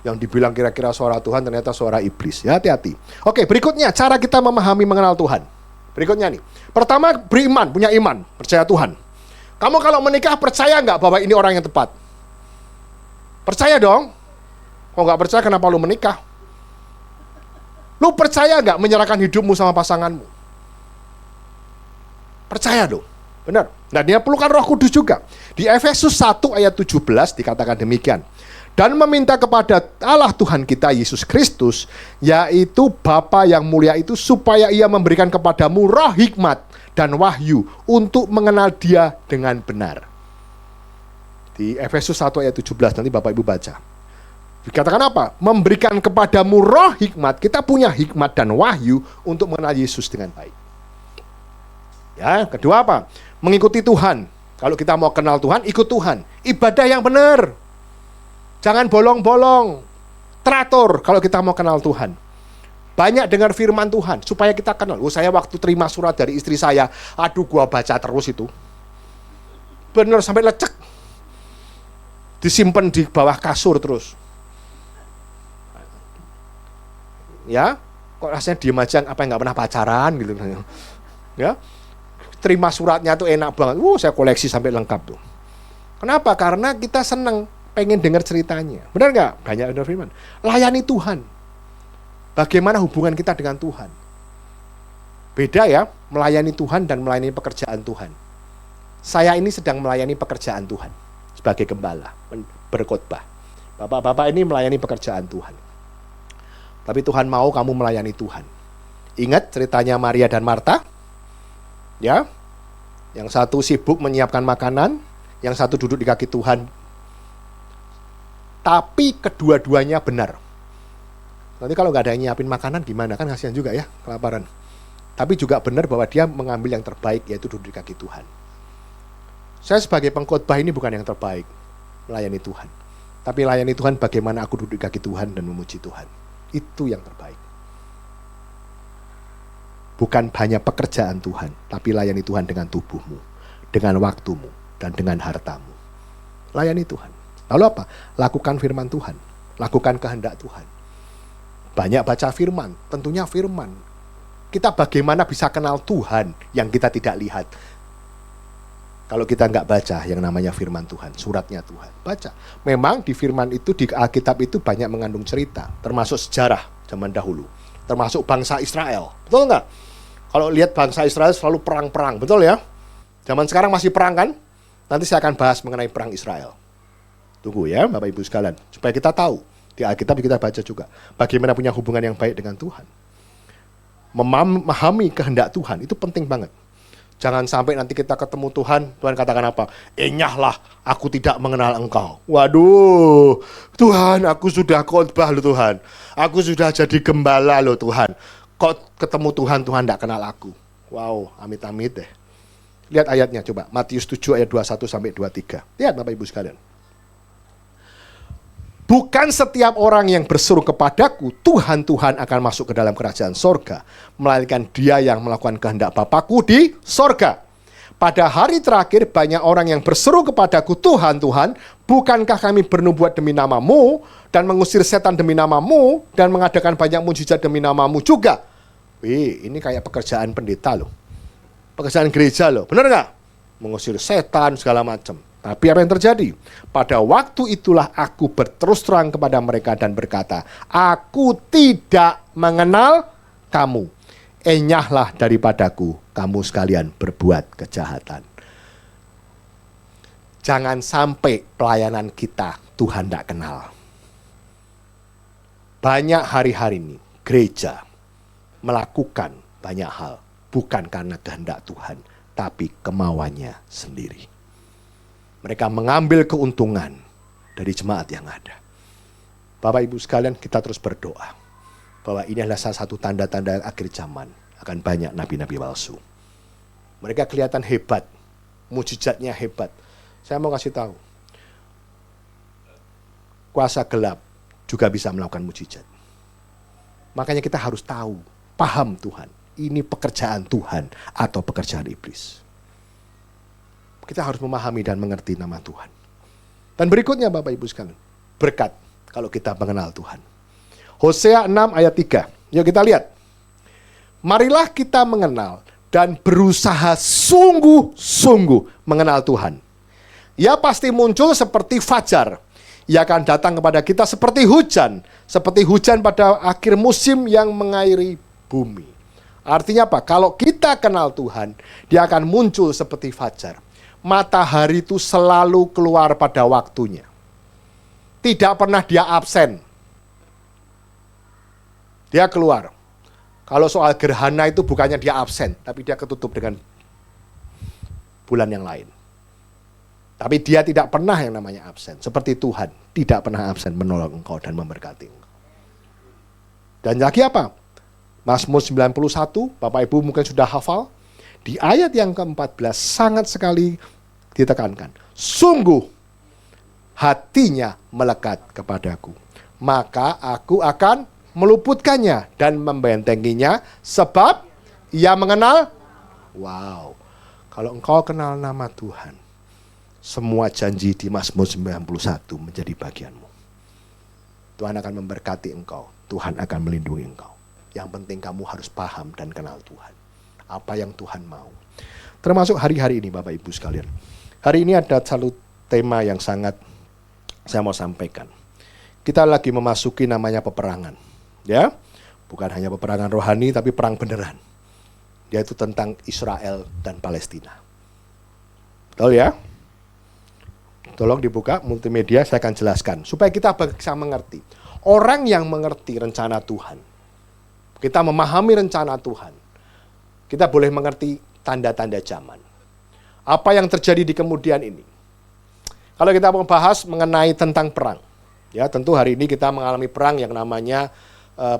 Yang dibilang kira-kira suara Tuhan ternyata suara iblis. Ya hati-hati. Oke berikutnya cara kita memahami mengenal Tuhan. Berikutnya nih. Pertama beriman, punya iman, percaya Tuhan. Kamu kalau menikah percaya nggak bahwa ini orang yang tepat? Percaya dong. Kalau nggak percaya kenapa lu menikah? Lu percaya nggak menyerahkan hidupmu sama pasanganmu? Percaya dong. Benar. Nah dia perlukan Roh Kudus juga. Di Efesus 1 ayat 17 dikatakan demikian. Dan meminta kepada Allah Tuhan kita Yesus Kristus, yaitu Bapa yang mulia itu, supaya ia memberikan kepadamu roh hikmat dan wahyu untuk mengenal dia dengan benar. Di Efesus 1 ayat 17, nanti Bapak Ibu baca. Dikatakan apa? Memberikan kepadamu roh hikmat, kita punya hikmat dan wahyu untuk mengenal Yesus dengan baik. Ya, kedua apa? Mengikuti Tuhan. Kalau kita mau kenal Tuhan, ikut Tuhan. Ibadah yang benar. Jangan bolong-bolong. Teratur kalau kita mau kenal Tuhan. Banyak dengar firman Tuhan, supaya kita kenal. Oh, saya waktu terima surat dari istri saya, aduh gua baca terus itu. Bener sampai lecek. Disimpan di bawah kasur terus. Ya, kok rasanya diem aja, apa yang nggak pernah pacaran gitu. Ya, terima suratnya tuh enak banget. Saya koleksi sampai lengkap tuh. Kenapa? Karena kita seneng, pengen dengar ceritanya. Benar nggak? Banyak dengar firman. Layani Tuhan. Bagaimana hubungan kita dengan Tuhan? Beda ya, melayani Tuhan dan melayani pekerjaan Tuhan. Saya ini sedang melayani pekerjaan Tuhan. Sebagai gembala, berkhotbah. Bapak-bapak ini melayani pekerjaan Tuhan. Tapi Tuhan mau kamu melayani Tuhan. Ingat ceritanya Maria dan Marta? Ya, yang satu sibuk menyiapkan makanan, yang satu duduk di kaki Tuhan. Tapi kedua-duanya benar. Nanti kalau nggak ada yang nyiapin makanan gimana? Kan kasihan juga ya, kelaparan. Tapi juga benar bahwa dia mengambil yang terbaik, yaitu duduk di kaki Tuhan. Saya sebagai pengkhotbah ini bukan yang terbaik, melayani Tuhan. Tapi layani Tuhan bagaimana aku duduk di kaki Tuhan dan memuji Tuhan. Itu yang terbaik. Bukan hanya pekerjaan Tuhan, tapi layani Tuhan dengan tubuhmu, dengan waktumu, dan dengan hartamu. Layani Tuhan. Lalu apa? Lakukan firman Tuhan. Lakukan kehendak Tuhan. Banyak baca firman, tentunya firman. Kita bagaimana bisa kenal Tuhan yang kita tidak lihat? Kalau kita nggak baca yang namanya firman Tuhan, suratnya Tuhan, baca. Memang di firman itu, di Alkitab itu banyak mengandung cerita, termasuk sejarah zaman dahulu, termasuk bangsa Israel. Betul nggak? Kalau lihat bangsa Israel selalu perang-perang, betul ya? Zaman sekarang masih perang kan? Nanti saya akan bahas mengenai perang Israel. Tunggu ya Bapak Ibu sekalian, supaya kita tahu. Di Alkitab kita baca juga, bagaimana punya hubungan yang baik dengan Tuhan. Memahami kehendak Tuhan, itu penting banget. Jangan sampai nanti kita ketemu Tuhan, Tuhan katakan apa? Enyahlah, aku tidak mengenal engkau. Waduh, Tuhan, aku sudah khotbah loh Tuhan. Aku sudah jadi gembala loh Tuhan. Kok ketemu Tuhan, Tuhan tidak kenal aku. Wow, amit-amit deh. Lihat ayatnya coba, Matius 7 ayat 21 sampai 23. Lihat Bapak Ibu sekalian. Bukan setiap orang yang berseru kepadaku, Tuhan, Tuhan akan masuk ke dalam kerajaan sorga, melainkan dia yang melakukan kehendak Bapakku di sorga. Pada hari terakhir banyak orang yang berseru kepadaku, Tuhan, Tuhan, bukankah kami bernubuat demi namamu, dan mengusir setan demi namamu, dan mengadakan banyak mujizat demi namamu juga. Wih, ini kayak pekerjaan pendeta loh. Pekerjaan gereja loh, benar nggak? Mengusir setan segala macam. Tapi apa yang terjadi? Pada waktu itulah aku berterus terang kepada mereka dan berkata, aku tidak mengenal kamu. Enyahlah daripadaku, kamu sekalian berbuat kejahatan. Jangan sampai pelayanan kita Tuhan tidak kenal. Banyak hari-hari ini gereja melakukan banyak hal. Bukan karena kehendak Tuhan, tapi kemauannya sendiri. Mereka mengambil keuntungan dari jemaat yang ada. Bapak Ibu sekalian, kita terus berdoa bahwa ini adalah salah satu tanda-tanda akhir zaman. Akan banyak nabi-nabi palsu. Mereka kelihatan hebat, mujizatnya hebat. Saya mau kasih tahu, kuasa gelap juga bisa melakukan mujizat. Makanya kita harus tahu, paham Tuhan, ini pekerjaan Tuhan atau pekerjaan iblis. Kita harus memahami dan mengerti nama Tuhan. Dan berikutnya Bapak Ibu sekalian, berkat kalau kita mengenal Tuhan. Hosea 6 ayat 3. Yuk kita lihat. Marilah kita mengenal dan berusaha sungguh-sungguh mengenal Tuhan. Ia pasti muncul seperti fajar. Ia akan datang kepada kita seperti hujan pada akhir musim yang mengairi bumi. Artinya apa? Kalau kita kenal Tuhan, dia akan muncul seperti fajar. Matahari itu selalu keluar pada waktunya. Tidak pernah dia absen. Dia keluar. Kalau soal gerhana itu bukannya dia absen, tapi dia ketutup dengan bulan yang lain. Tapi dia tidak pernah yang namanya absen. Seperti Tuhan, tidak pernah absen menolong engkau dan memberkati engkau. Dan lagi apa? Mazmur 91, Bapak Ibu mungkin sudah hafal. Di ayat yang ke-14 sangat sekali ditekankan. Sungguh hatinya melekat kepadaku. Maka aku akan meluputkannya dan membentenginya sebab ia mengenal. Wow. Kalau engkau kenal nama Tuhan, semua janji di Mazmur 91 menjadi bagianmu. Tuhan akan memberkati engkau. Tuhan akan melindungi engkau. Yang penting kamu harus paham dan kenal Tuhan. Apa yang Tuhan mau. Termasuk hari-hari ini Bapak Ibu sekalian. Hari ini ada satu tema yang sangat saya mau sampaikan. Kita lagi memasuki namanya peperangan. Ya, bukan hanya peperangan rohani tapi perang beneran. Yaitu tentang Israel dan Palestina. Betul ya? Tolong dibuka multimedia, saya akan jelaskan. Supaya kita bisa mengerti. Orang yang mengerti rencana Tuhan. Kita memahami rencana Tuhan. Kita boleh mengerti tanda-tanda zaman. Apa yang terjadi di kemudian ini. Kalau kita mau bahas mengenai tentang perang. Ya, tentu hari ini kita mengalami perang yang namanya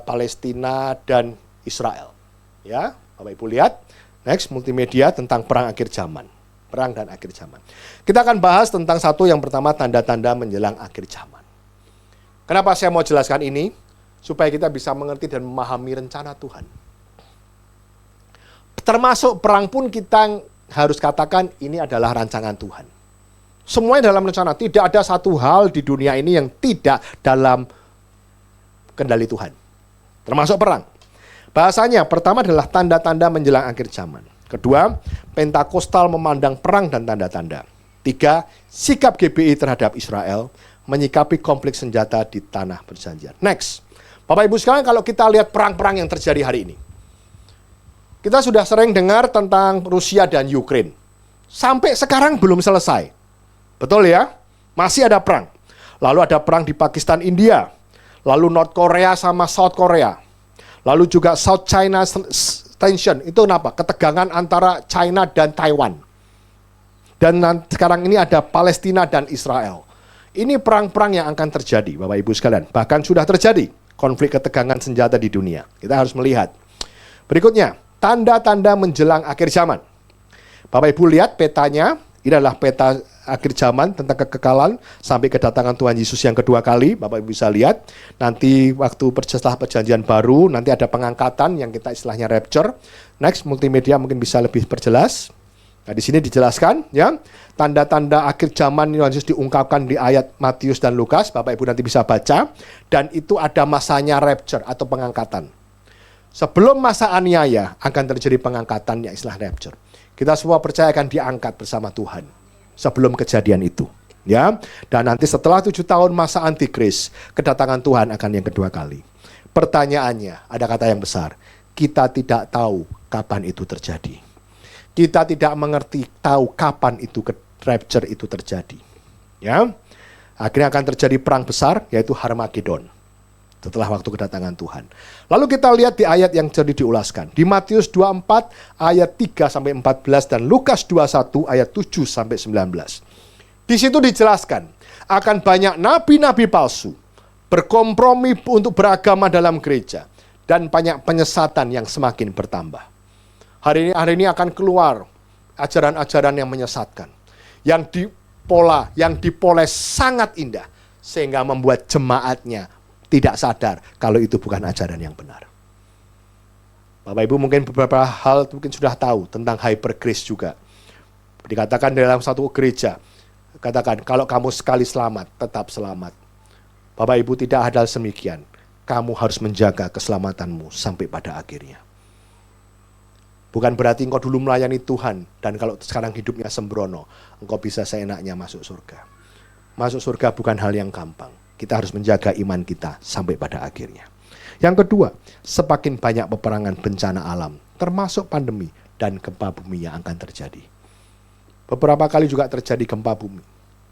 Palestina dan Israel. Ya, Bapak Ibu lihat. Next, multimedia tentang perang akhir zaman. Perang dan akhir zaman. Kita akan bahas tentang satu yang pertama, tanda-tanda menjelang akhir zaman. Kenapa saya mau jelaskan ini? Supaya kita bisa mengerti dan memahami rencana Tuhan. Termasuk perang pun kita harus katakan ini adalah rancangan Tuhan. Semuanya dalam rencana. Tidak ada satu hal di dunia ini yang tidak dalam kendali Tuhan. Termasuk perang. Bahasanya pertama adalah tanda-tanda menjelang akhir zaman. Kedua, Pentakostal memandang perang dan tanda-tanda. Tiga, sikap GBI terhadap Israel, menyikapi konflik senjata di tanah perjanjian. Next, Bapak Ibu sekalian, kalau kita lihat perang-perang yang terjadi hari ini. Kita sudah sering dengar tentang Rusia dan Ukraina. Sampai sekarang belum selesai. Betul ya? Masih ada perang. Lalu ada perang di Pakistan, India. Lalu North Korea sama South Korea. Lalu juga South China tension. Itu kenapa? Ketegangan antara China dan Taiwan. Dan sekarang ini ada Palestina dan Israel. Ini perang-perang yang akan terjadi, Bapak Ibu sekalian. Bahkan sudah terjadi konflik ketegangan senjata di dunia. Kita harus melihat. Berikutnya, tanda-tanda menjelang akhir zaman. Bapak Ibu lihat petanya. Ini adalah peta akhir zaman tentang kekekalan sampai kedatangan Tuhan Yesus yang kedua kali. Bapak Ibu bisa lihat. Nanti waktu setelah perjanjian baru, nanti ada pengangkatan yang kita istilahnya rapture. Next, multimedia mungkin bisa lebih perjelas. Nah, di sini dijelaskan ya, tanda-tanda akhir zaman Tuhan Yesus diungkapkan di ayat Matius dan Lukas. Bapak Ibu nanti bisa baca. Dan itu ada masanya rapture atau pengangkatan. Sebelum masa aniaya akan terjadi pengangkatan yang istilah rapture. Kita semua percaya akan diangkat bersama Tuhan sebelum kejadian itu. Ya, dan nanti setelah 7 tahun masa antikris, kedatangan Tuhan akan yang kedua kali. Pertanyaannya, ada kata yang besar. Kita tidak tahu kapan itu terjadi. Kita tidak mengerti tahu kapan itu rapture itu terjadi. Ya, akhirnya akan terjadi perang besar, yaitu Harmagedon. Setelah waktu kedatangan Tuhan. Lalu kita lihat di ayat yang jadi diulaskan. Di Matius 24 ayat 3-14 dan Lukas 21 ayat 7-19. Di situ dijelaskan akan banyak nabi-nabi palsu berkompromi untuk beragama dalam gereja dan banyak penyesatan yang semakin bertambah. Hari ini akan keluar ajaran-ajaran yang menyesatkan. Yang dipoles sangat indah sehingga membuat jemaatnya tidak sadar kalau itu bukan ajaran yang benar. Bapak Ibu mungkin beberapa hal mungkin sudah tahu tentang hyper grace juga. Dikatakan dalam satu gereja, katakan kalau kamu sekali selamat, tetap selamat. Bapak Ibu tidak ada semikian. Kamu harus menjaga keselamatanmu sampai pada akhirnya. Bukan berarti engkau dulu melayani Tuhan dan kalau sekarang hidupnya sembrono, engkau bisa seenaknya masuk surga. Masuk surga bukan hal yang gampang. Kita harus menjaga iman kita sampai pada akhirnya. Yang kedua, semakin banyak peperangan bencana alam, termasuk pandemi dan gempa bumi yang akan terjadi. Beberapa kali juga terjadi gempa bumi.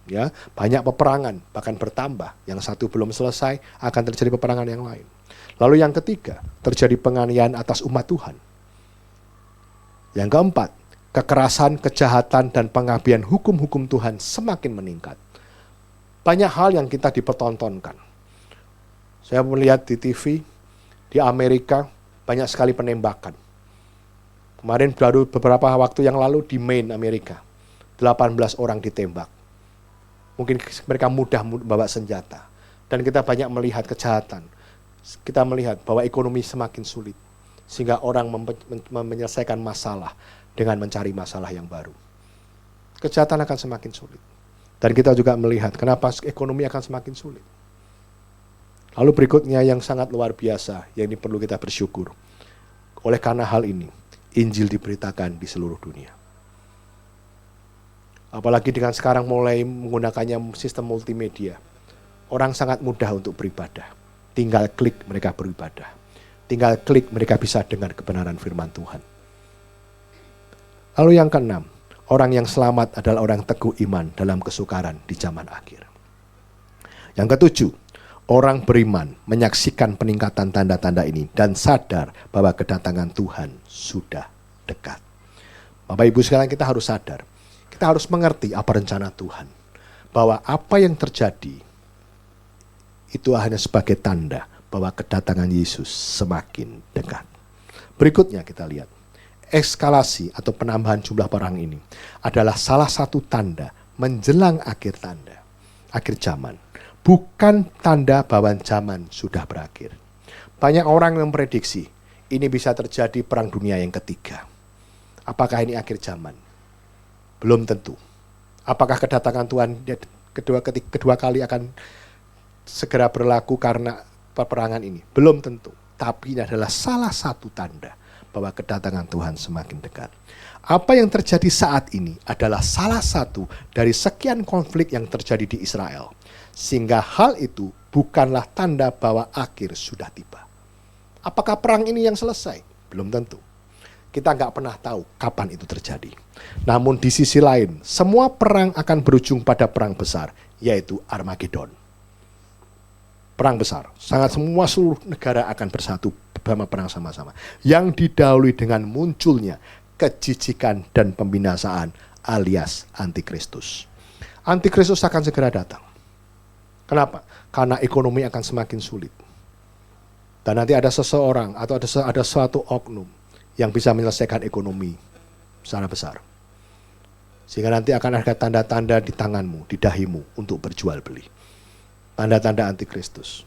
Ya, banyak peperangan, bahkan bertambah. Yang satu belum selesai, akan terjadi peperangan yang lain. Lalu yang ketiga, terjadi penganiayaan atas umat Tuhan. Yang keempat, kekerasan, kejahatan, dan pengabaian hukum-hukum Tuhan semakin meningkat. Banyak hal yang kita dipertontonkan. Saya melihat di TV, di Amerika, banyak sekali penembakan. Kemarin baru beberapa waktu yang lalu di Maine, Amerika, 18 orang ditembak. Mungkin mereka mudah membawa senjata. Dan kita banyak melihat kejahatan. Kita melihat bahwa ekonomi semakin sulit. Sehingga orang menyelesaikan masalah dengan mencari masalah yang baru. Kejahatan akan semakin sulit. Dan kita juga melihat kenapa ekonomi akan semakin sulit. Lalu berikutnya yang sangat luar biasa, yang ini perlu kita bersyukur. Oleh karena hal ini, Injil diberitakan di seluruh dunia. Apalagi dengan sekarang mulai menggunakannya sistem multimedia. Orang sangat mudah untuk beribadah. Tinggal klik mereka beribadah. Tinggal klik mereka bisa dengar kebenaran firman Tuhan. Lalu yang keenam, orang yang selamat adalah orang teguh iman dalam kesukaran di zaman akhir. Yang ketujuh, orang beriman menyaksikan peningkatan tanda-tanda ini dan sadar bahwa kedatangan Tuhan sudah dekat. Bapak Ibu sekalian, kita harus sadar. Kita harus mengerti apa rencana Tuhan. Bahwa apa yang terjadi itu hanya sebagai tanda bahwa kedatangan Yesus semakin dekat. Berikutnya kita lihat. Eskalasi atau penambahan jumlah perang ini adalah salah satu tanda menjelang akhir zaman. Bukan tanda bahwa zaman sudah berakhir. Banyak orang yang memprediksi ini bisa terjadi perang dunia yang ketiga. Apakah ini akhir zaman? Belum tentu. Apakah kedatangan Tuhan kedua kali akan segera berlaku karena peperangan ini? Belum tentu. Tapi ini adalah salah satu tanda bahwa kedatangan Tuhan semakin dekat. Apa yang terjadi saat ini adalah salah satu dari sekian konflik yang terjadi di Israel. Sehingga hal itu bukanlah tanda bahwa akhir sudah tiba. Apakah perang ini yang selesai? Belum tentu. Kita nggak pernah tahu kapan itu terjadi. Namun di sisi lain, semua perang akan berujung pada perang besar, yaitu Armageddon. perang besar. Semua seluruh negara akan bersatu perang sama-sama. Yang didahului dengan munculnya kejijikan dan pembinasaan alias antikristus. Antikristus akan segera datang. Kenapa? Karena ekonomi akan semakin sulit. Dan nanti ada seseorang atau ada suatu oknum yang bisa menyelesaikan ekonomi secara besar. Sehingga nanti akan ada tanda-tanda di tanganmu, di dahimu untuk berjual beli. Tanda-tanda antikristus.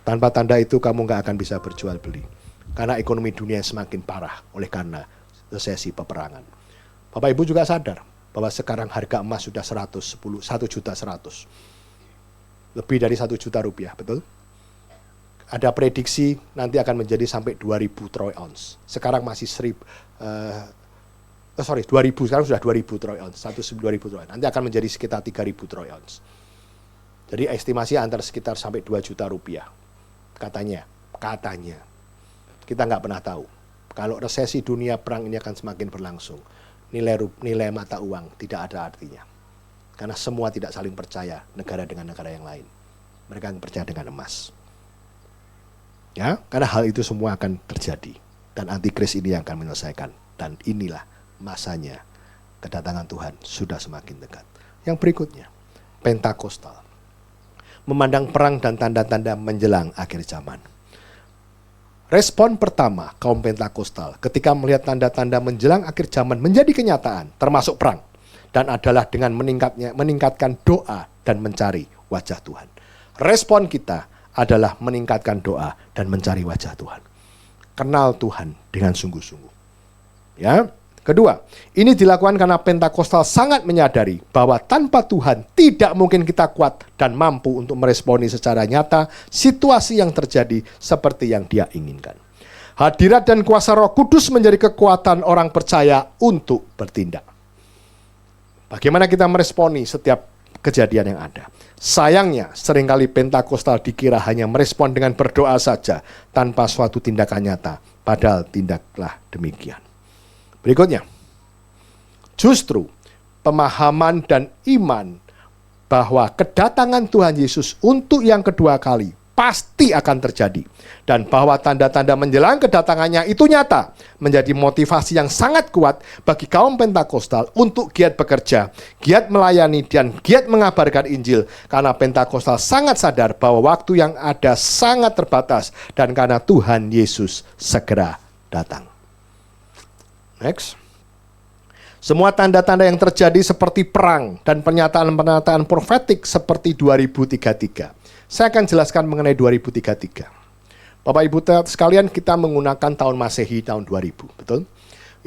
Tanpa tanda itu kamu nggak akan bisa berjual beli. Karena ekonomi dunia semakin parah oleh karena resesi peperangan. Bapak Ibu juga sadar bahwa sekarang harga emas sudah 1.100.000. Lebih dari 1 juta rupiah, betul? Ada prediksi nanti akan menjadi sampai 2.000 troy ounce. Sekarang masih 2.000, sekarang sudah 2.000 troy ounce, 2.000 troy ounce. Nanti akan menjadi sekitar 3.000 troy ounce. Jadi estimasi antara sekitar sampai 2 juta rupiah. Katanya. Kita nggak pernah tahu. Kalau resesi dunia perang ini akan semakin berlangsung, nilai mata uang tidak ada artinya. Karena semua tidak saling percaya negara dengan negara yang lain. Mereka percaya dengan emas. Ya, karena hal itu semua akan terjadi dan antikris ini yang akan menyelesaikan, dan inilah masanya kedatangan Tuhan sudah semakin dekat. Yang berikutnya, Pentakostal, memandang perang dan tanda-tanda menjelang akhir zaman. Respon pertama kaum Pentakostal ketika melihat tanda-tanda menjelang akhir zaman menjadi kenyataan, termasuk perang, dan adalah dengan meningkatkan doa dan mencari wajah Tuhan. Respon kita adalah meningkatkan doa dan mencari wajah Tuhan. Kenal Tuhan dengan sungguh-sungguh. Ya. Kedua, ini dilakukan karena Pentakostal sangat menyadari bahwa tanpa Tuhan tidak mungkin kita kuat dan mampu untuk meresponi secara nyata situasi yang terjadi seperti yang Dia inginkan. Hadirat dan kuasa Roh Kudus menjadi kekuatan orang percaya untuk bertindak. Bagaimana kita meresponi setiap kejadian yang ada? Sayangnya, seringkali Pentakostal dikira hanya merespon dengan berdoa saja tanpa suatu tindakan nyata, padahal tindaklah demikian. Berikutnya, justru pemahaman dan iman bahwa kedatangan Tuhan Yesus untuk yang kedua kali pasti akan terjadi, dan bahwa tanda-tanda menjelang kedatangannya itu nyata, menjadi motivasi yang sangat kuat bagi kaum Pentakostal untuk giat bekerja, giat melayani, dan giat mengabarkan Injil, karena Pentakostal sangat sadar bahwa waktu yang ada sangat terbatas, dan karena Tuhan Yesus segera datang. Next. Semua tanda-tanda yang terjadi seperti perang dan pernyataan-pernyataan profetik seperti 2033. Saya akan jelaskan mengenai 2033. Bapak Ibu sekalian, kita menggunakan tahun Masehi tahun 2000, betul?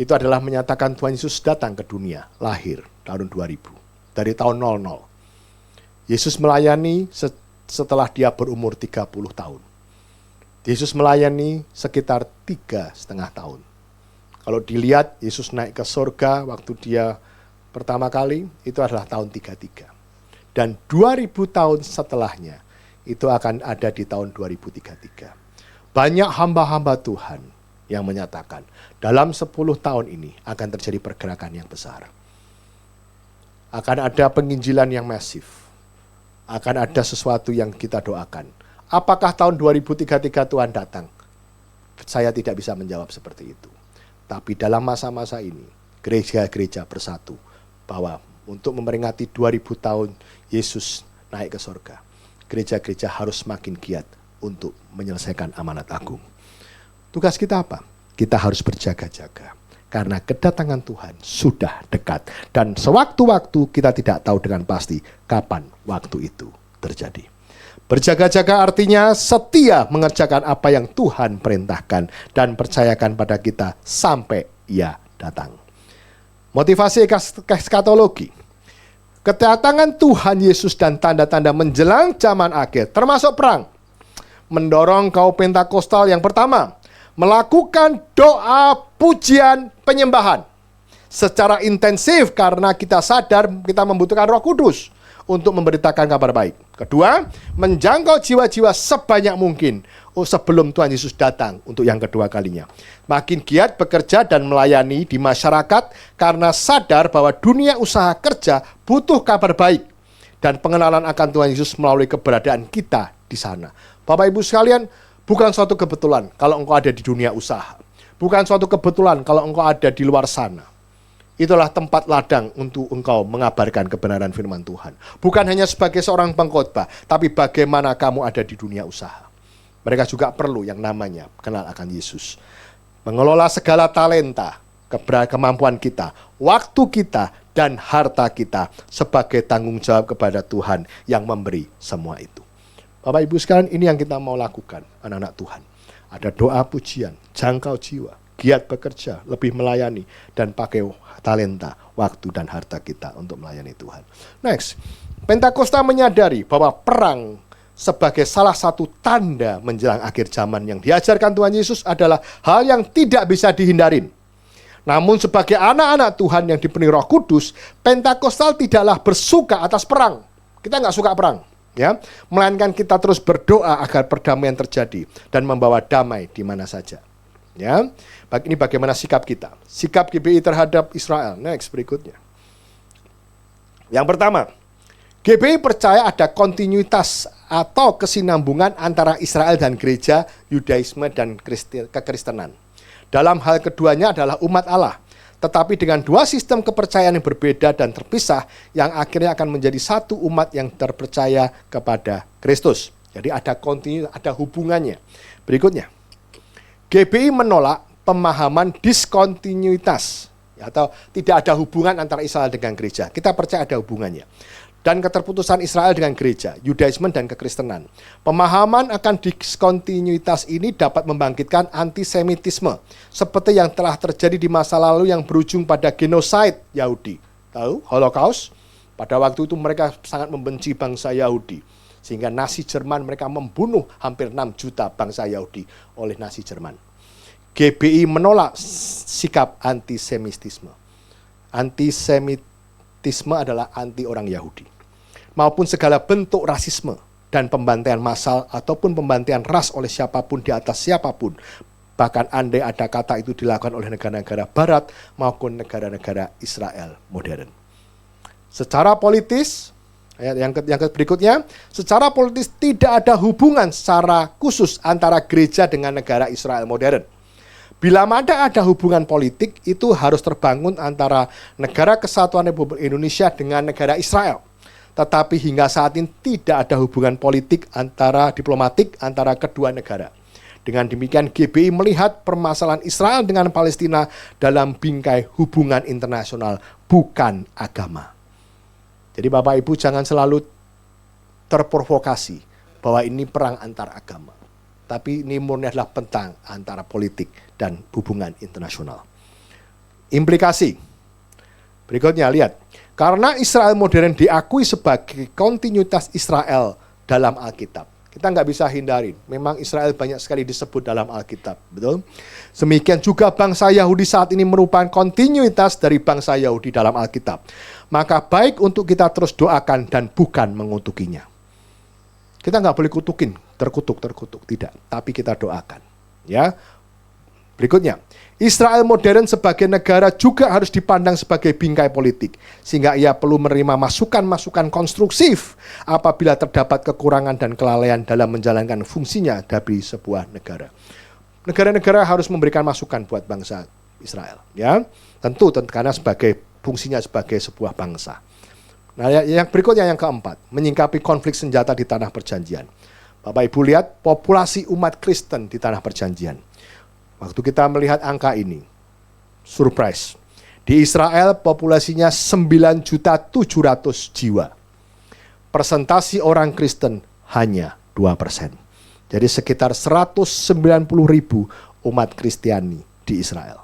Itu adalah menyatakan Tuhan Yesus datang ke dunia, lahir tahun 2000, dari tahun 00. Yesus melayani setelah dia berumur 30 tahun. Yesus melayani sekitar 3,5 tahun. Kalau dilihat Yesus naik ke surga waktu dia pertama kali, itu adalah tahun 33. Dan 2000 tahun setelahnya, itu akan ada di tahun 2033. Banyak hamba-hamba Tuhan yang menyatakan, dalam 10 tahun ini akan terjadi pergerakan yang besar. Akan ada penginjilan yang masif. Akan ada sesuatu yang kita doakan. Apakah tahun 2033 Tuhan datang? Saya tidak bisa menjawab seperti itu. Tapi dalam masa-masa ini, gereja-gereja bersatu bahwa untuk memperingati 2000 tahun Yesus naik ke surga, gereja-gereja harus semakin giat untuk menyelesaikan amanat agung. Tugas kita apa? Kita harus berjaga-jaga. Karena kedatangan Tuhan sudah dekat. Dan sewaktu-waktu kita tidak tahu dengan pasti kapan waktu itu terjadi. Berjaga-jaga artinya setia mengerjakan apa yang Tuhan perintahkan dan percayakan pada kita sampai Ia datang. Motivasi eskatologi. Kedatangan Tuhan Yesus dan tanda-tanda menjelang zaman akhir, termasuk perang, mendorong kaum Pentakostal yang pertama, melakukan doa, pujian, penyembahan secara intensif karena kita sadar kita membutuhkan Roh Kudus untuk memberitakan kabar baik. Kedua, menjangkau jiwa-jiwa sebanyak mungkin sebelum Tuhan Yesus datang untuk yang kedua kalinya. Makin giat bekerja dan melayani di masyarakat karena sadar bahwa dunia usaha kerja butuh kabar baik dan pengenalan akan Tuhan Yesus melalui keberadaan kita di sana. Bapak Ibu sekalian, bukan suatu kebetulan kalau engkau ada di dunia usaha. Bukan suatu kebetulan kalau engkau ada di luar sana. Itulah tempat ladang untuk engkau mengabarkan kebenaran firman Tuhan. Bukan hanya sebagai seorang pengkhotbah, tapi bagaimana kamu ada di dunia usaha. Mereka juga perlu yang namanya kenal akan Yesus. Mengelola segala talenta, kemampuan kita, waktu kita, dan harta kita sebagai tanggung jawab kepada Tuhan yang memberi semua itu. Bapak Ibu sekalian, ini yang kita mau lakukan, anak-anak Tuhan. Ada doa pujian, jangkau jiwa, giat bekerja, lebih melayani, dan pakai talenta, waktu, dan harta kita untuk melayani Tuhan. Next, Pentakosta menyadari bahwa perang sebagai salah satu tanda menjelang akhir zaman yang diajarkan Tuhan Yesus adalah hal yang tidak bisa dihindarin. Namun sebagai anak-anak Tuhan yang dipenuhi Roh Kudus, Pentakostal tidaklah bersuka atas perang. Kita nggak suka perang, ya, melainkan kita terus berdoa agar perdamaian terjadi dan membawa damai di mana saja. Ya, ini bagaimana sikap kita, sikap GBI terhadap Israel. Next, berikutnya. Yang pertama, GBI percaya ada kontinuitas atau kesinambungan antara Israel dan gereja, Yudaisme dan kekristenan. Dalam hal keduanya adalah umat Allah, tetapi dengan dua sistem kepercayaan yang berbeda dan terpisah, yang akhirnya akan menjadi satu umat yang terpercaya kepada Kristus. Jadi ada kontinuitas, ada hubungannya. Berikutnya, GBI menolak pemahaman diskontinuitas, atau tidak ada hubungan antara Israel dengan gereja. Kita percaya ada hubungannya. Dan keterputusan Israel dengan gereja, Yudaisme dan kekristenan. Pemahaman akan diskontinuitas ini dapat membangkitkan antisemitisme, seperti yang telah terjadi di masa lalu yang berujung pada genosid Yahudi. Tahu, Holocaust? Pada waktu itu mereka sangat membenci bangsa Yahudi, sehingga Nazi Jerman mereka membunuh hampir 6 juta bangsa Yahudi oleh Nazi Jerman. GBI menolak sikap antisemitisme. Antisemitisme adalah anti orang Yahudi, maupun segala bentuk rasisme dan pembantaian massal ataupun pembantaian ras oleh siapapun di atas siapapun. Bahkan andai ada kata itu dilakukan oleh negara-negara barat maupun negara-negara Israel modern. Secara politis, yang berikutnya, secara politis tidak ada hubungan secara khusus antara gereja dengan negara Israel modern. Bila mana ada hubungan politik, itu harus terbangun antara Negara Kesatuan Republik Indonesia dengan negara Israel. Tetapi hingga saat ini tidak ada hubungan politik diplomatik antara kedua negara. Dengan demikian GBI melihat permasalahan Israel dengan Palestina dalam bingkai hubungan internasional, bukan agama. Jadi Bapak Ibu jangan selalu terprovokasi bahwa ini perang antar agama. Tapi ini murni adalah tentang antara politik dan hubungan internasional. Implikasi. Berikutnya, lihat. Karena Israel modern diakui sebagai kontinuitas Israel dalam Alkitab. Kita nggak bisa hindari. Memang Israel banyak sekali disebut dalam Alkitab. Betul? Demikian juga bangsa Yahudi saat ini merupakan kontinuitas dari bangsa Yahudi dalam Alkitab. Maka baik untuk kita terus doakan dan bukan mengutukinya. Kita nggak boleh terkutuk, tidak. Tapi kita doakan. Ya. Berikutnya, Israel modern sebagai negara juga harus dipandang sebagai bingkai politik, sehingga ia perlu menerima masukan-masukan konstruktif apabila terdapat kekurangan dan kelalaian dalam menjalankan fungsinya dari sebuah negara. Negara-negara harus memberikan masukan buat bangsa Israel, ya. Tentu karena fungsinya sebagai sebuah bangsa. Nah, yang berikutnya yang keempat, menyingkapi konflik senjata di tanah perjanjian. Bapak Ibu lihat populasi umat Kristen di tanah perjanjian. Waktu kita melihat angka ini, surprise. Di Israel populasinya 9.700.000 jiwa. Persentasi orang Kristen hanya 2%. Jadi sekitar 190.000 umat Kristiani di Israel.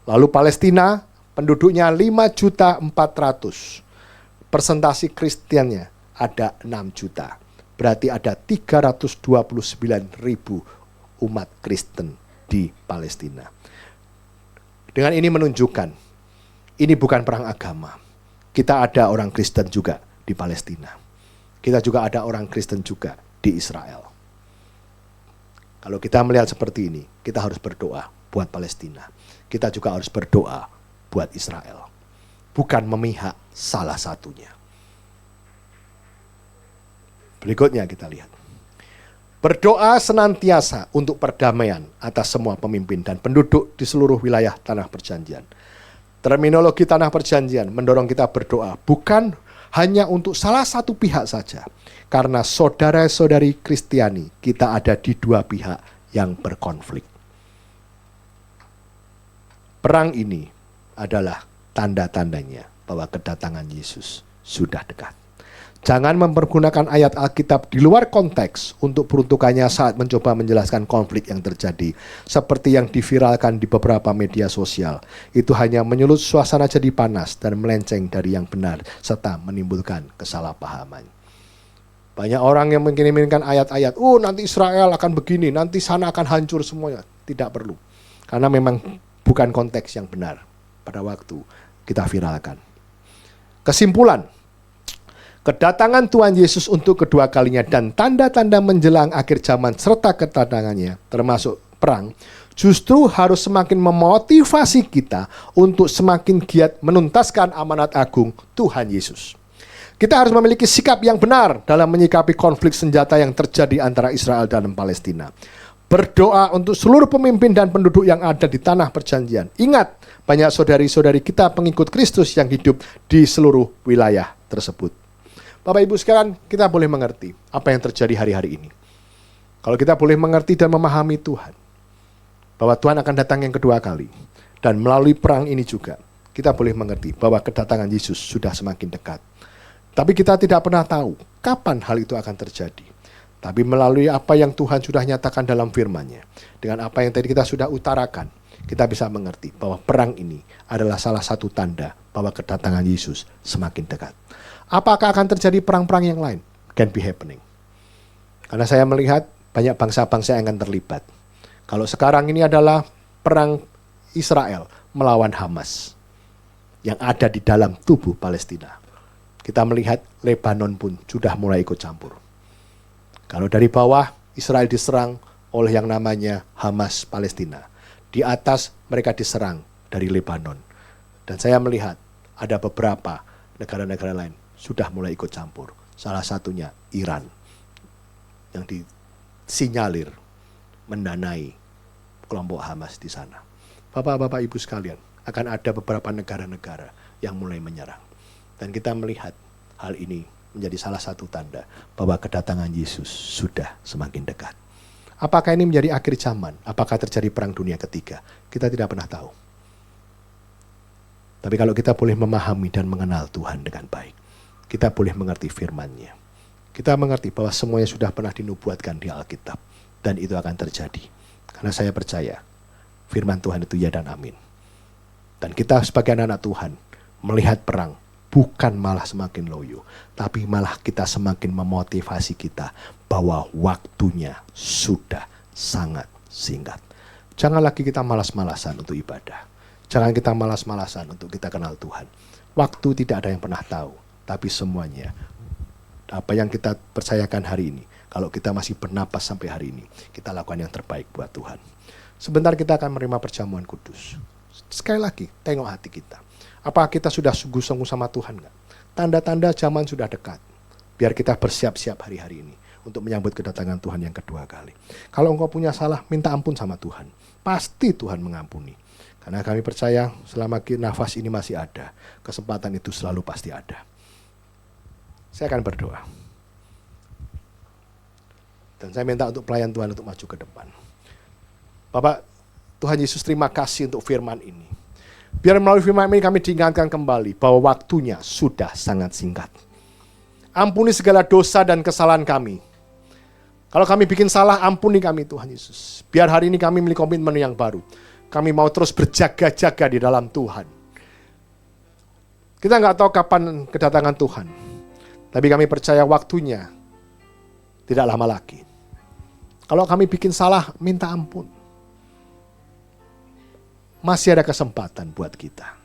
Lalu Palestina penduduknya 5.400.000. Persentase Kristiannya ada 6 juta. Berarti ada 329.000 umat Kristen di Palestina. Dengan ini menunjukkan, ini bukan perang agama. Kita ada orang Kristen juga di Palestina. Kita juga ada orang Kristen juga di Israel. Kalau kita melihat seperti ini, kita harus berdoa buat Palestina. Kita juga harus berdoa buat Israel. Bukan memihak salah satunya. Berikutnya kita lihat. Berdoa senantiasa untuk perdamaian atas semua pemimpin dan penduduk di seluruh wilayah Tanah Perjanjian. Terminologi Tanah Perjanjian mendorong kita berdoa bukan hanya untuk salah satu pihak saja. Karena saudara-saudari Kristiani, kita ada di dua pihak yang berkonflik. Perang ini adalah tanda-tandanya bahwa kedatangan Yesus sudah dekat. Jangan mempergunakan ayat Alkitab di luar konteks untuk peruntukannya saat mencoba menjelaskan konflik yang terjadi. Seperti yang diviralkan di beberapa media sosial. Itu hanya menyulut suasana jadi panas dan melenceng dari yang benar serta menimbulkan kesalahpahaman. Banyak orang yang mengirimkan ayat-ayat, nanti Israel akan begini, nanti sana akan hancur semuanya. Tidak perlu. Karena memang bukan konteks yang benar pada waktu kita viralkan. Kesimpulan, kedatangan Tuhan Yesus untuk kedua kalinya dan tanda-tanda menjelang akhir zaman serta kedatangannya, termasuk perang, justru harus semakin memotivasi kita untuk semakin giat menuntaskan amanat agung Tuhan Yesus. Kita harus memiliki sikap yang benar dalam menyikapi konflik senjata yang terjadi antara Israel dan Palestina. Berdoa untuk seluruh pemimpin dan penduduk yang ada di Tanah Perjanjian. Ingat, banyak saudari-saudari kita pengikut Kristus yang hidup di seluruh wilayah tersebut. Bapak Ibu sekalian, kita boleh mengerti apa yang terjadi hari-hari ini. Kalau kita boleh mengerti dan memahami Tuhan, bahwa Tuhan akan datang yang kedua kali, dan melalui perang ini juga, kita boleh mengerti bahwa kedatangan Yesus sudah semakin dekat. Tapi kita tidak pernah tahu kapan hal itu akan terjadi. Tapi melalui apa yang Tuhan sudah nyatakan dalam firman-Nya, dengan apa yang tadi kita sudah utarakan, kita bisa mengerti bahwa perang ini adalah salah satu tanda bahwa kedatangan Yesus semakin dekat. Apakah akan terjadi perang-perang yang lain? Can be happening. Karena saya melihat banyak bangsa-bangsa yang akan terlibat. Kalau sekarang ini adalah perang Israel melawan Hamas yang ada di dalam tubuh Palestina. Kita melihat Lebanon pun sudah mulai ikut campur. Kalau dari bawah Israel diserang oleh yang namanya Hamas Palestina. Di atas mereka diserang dari Lebanon. Dan saya melihat ada beberapa negara-negara lain sudah mulai ikut campur. Salah satunya Iran yang disinyalir mendanai kelompok Hamas di sana. Bapak-bapak Ibu sekalian, akan ada beberapa negara-negara yang mulai menyerang. Dan kita melihat hal ini menjadi salah satu tanda bahwa kedatangan Yesus sudah semakin dekat. Apakah ini menjadi akhir zaman? Apakah terjadi perang dunia ketiga? Kita tidak pernah tahu. Tapi kalau kita boleh memahami dan mengenal Tuhan dengan baik, kita boleh mengerti firman-Nya. Kita mengerti bahwa semuanya sudah pernah dinubuatkan di Alkitab. Dan itu akan terjadi. Karena saya percaya firman Tuhan itu ya dan amin. Dan kita sebagai anak Tuhan melihat perang bukan malah semakin loyo, tapi malah kita semakin memotivasi kita bahwa waktunya sudah sangat singkat. Jangan lagi kita malas-malasan untuk ibadah. Jangan kita malas-malasan untuk kita kenal Tuhan. Waktu tidak ada yang pernah tahu, tapi semuanya apa yang kita percayakan hari ini, kalau kita masih bernapas sampai hari ini, kita lakukan yang terbaik buat Tuhan. Sebentar kita akan menerima perjamuan kudus. Sekali lagi, tengok hati kita. Apa kita sudah sungguh-sungguh sama Tuhan enggak? Tanda-tanda zaman sudah dekat. Biar kita bersiap-siap hari-hari ini untuk menyambut kedatangan Tuhan yang kedua kali. Kalau engkau punya salah, minta ampun sama Tuhan. Pasti Tuhan mengampuni. Karena kami percaya selama nafas ini masih ada, kesempatan itu selalu pasti ada. Saya akan berdoa. Dan saya minta untuk pelayan Tuhan untuk maju ke depan. Bapak, Tuhan Yesus terima kasih untuk firman ini. Biar melalui firman ini kami diingatkan kembali bahwa waktunya sudah sangat singkat. Ampuni segala dosa dan kesalahan kami. Kalau kami bikin salah, ampuni kami Tuhan Yesus. Biar hari ini kami memiliki komitmen yang baru. Kami mau terus berjaga-jaga di dalam Tuhan. Kita nggak tahu kapan kedatangan Tuhan. Tapi kami percaya waktunya tidak lama lagi. Kalau kami bikin salah, minta ampun. Masih ada kesempatan buat kita.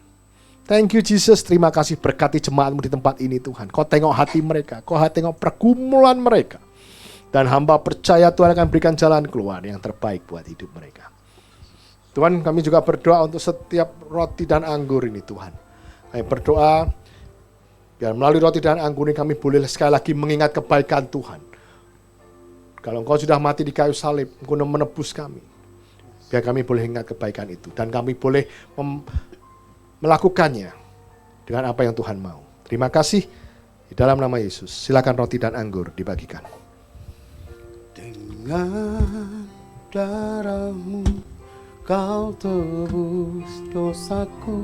Thank you Jesus, terima kasih berkati jemaatmu di tempat ini Tuhan. Kau tengok hati mereka, kau tengok pergumulan mereka. Dan hamba percaya Tuhan akan berikan jalan keluar yang terbaik buat hidup mereka. Tuhan, kami juga berdoa untuk setiap roti dan anggur ini Tuhan. Kami berdoa, biar melalui roti dan anggur ini kami boleh sekali lagi mengingat kebaikan Tuhan. Kalau Engkau sudah mati di kayu salib, Engkau menebus kami. Biar kami boleh ingat kebaikan itu. Dan kami boleh melakukannya dengan apa yang Tuhan mau. Terima kasih. Di dalam nama Yesus. Silakan roti dan anggur dibagikan. Dengan darah-Mu Kau tebus dosaku.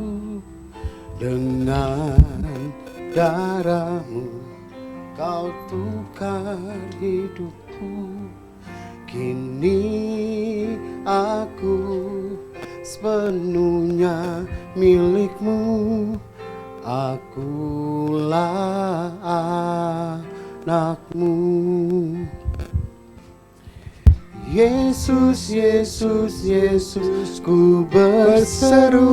Dengan darah-Mu Kau tukar hidupku. Kini aku sepenuhnya milik-Mu. Akulah anak-Mu. Yesus, Yesus, Yesus, ku berseru.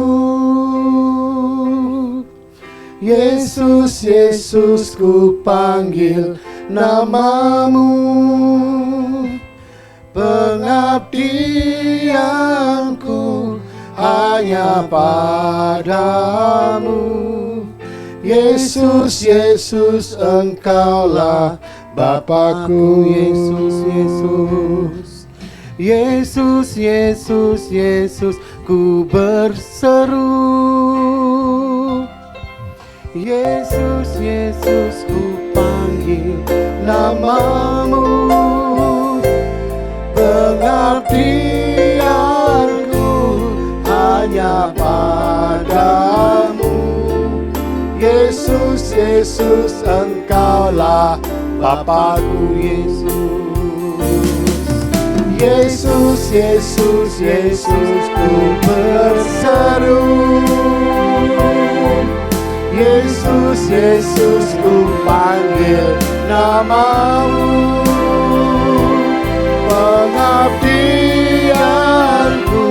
Yesus, Yesus, ku panggil nama-Mu. Pengabdianku hanya padamu. Yesus, Yesus, Engkaulah Bapakku. Yesus, Yesus. Yesus, Yesus, Yesus, ku berseru. Yesus, Yesus, ku panggil nama-Mu. Pengabdianku hanya padamu. Yesus, Yesus, Engkaulah Bapakku. Yesus. Yesus, Yesus, Yesus, ku berseru. Yesus, Yesus, ku panggil nama-Mu. Pengabdianku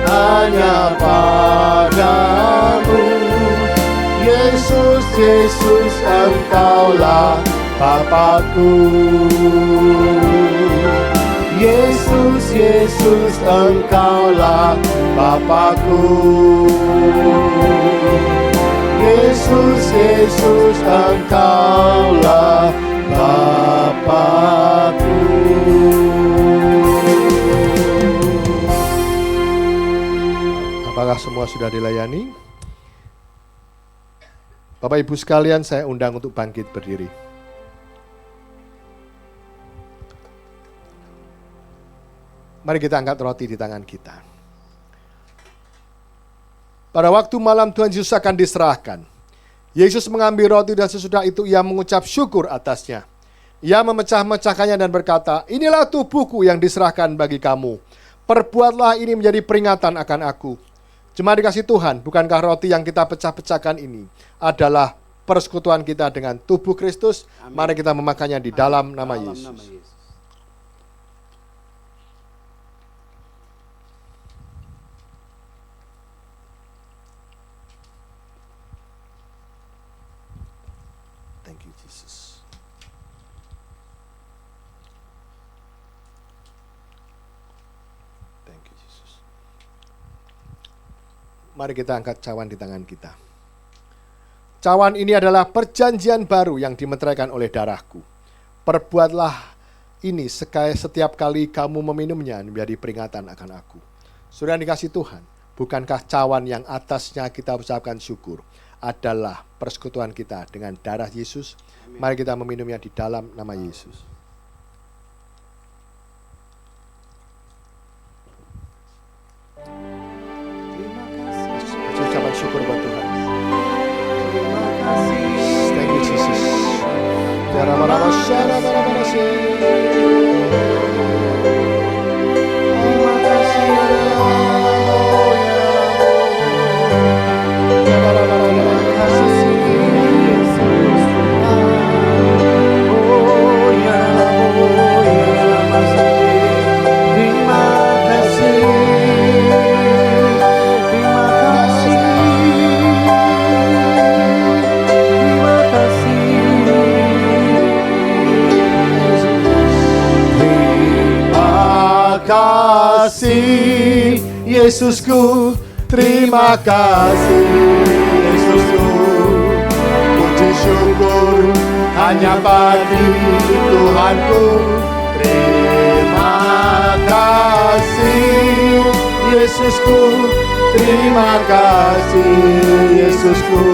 hanya padamu. Yesus, Yesus, Engkaulah Bapakku. Yesus, Yesus, Engkaulah Bapakku. Yesus, Yesus, Engkaulah Bapakku. Apakah semua sudah dilayani? Bapak Ibu sekalian, saya undang untuk bangkit berdiri. Mari kita angkat roti di tangan kita. Pada waktu malam Tuhan Yesus akan diserahkan. Yesus mengambil roti dan sesudah itu ia mengucap syukur atasnya. Ia memecah-mecahkannya dan berkata, inilah tubuhku yang diserahkan bagi kamu. Perbuatlah ini menjadi peringatan akan aku. Jemaat dikasih Tuhan, bukankah roti yang kita pecah-pecahkan ini adalah persekutuan kita dengan tubuh Kristus? Amin. Mari kita memakannya di dalam nama Yesus. Thank you, Jesus. Thank you, Jesus. Mari kita angkat cawan di tangan kita. Cawan ini adalah perjanjian baru yang dimeteraikan oleh darahku. Perbuatlah ini setiap kali kamu meminumnya menjadi peringatan akan aku. Saudara yang dikasih Tuhan, bukankah cawan yang atasnya kita ucapkan syukur adalah persekutuan kita dengan darah Yesus? Amin. Mari kita meminumnya di dalam nama Yesus. Terima kasih. Ucapan syukur buat Tuhan. Terima kasih. Thank you Jesus. Terima kasih. kasih Yesusku, terima kasih Yesusku. Puji syukur hanya bagi Tuhanku. kasih Yesusku, terima kasih Yesusku.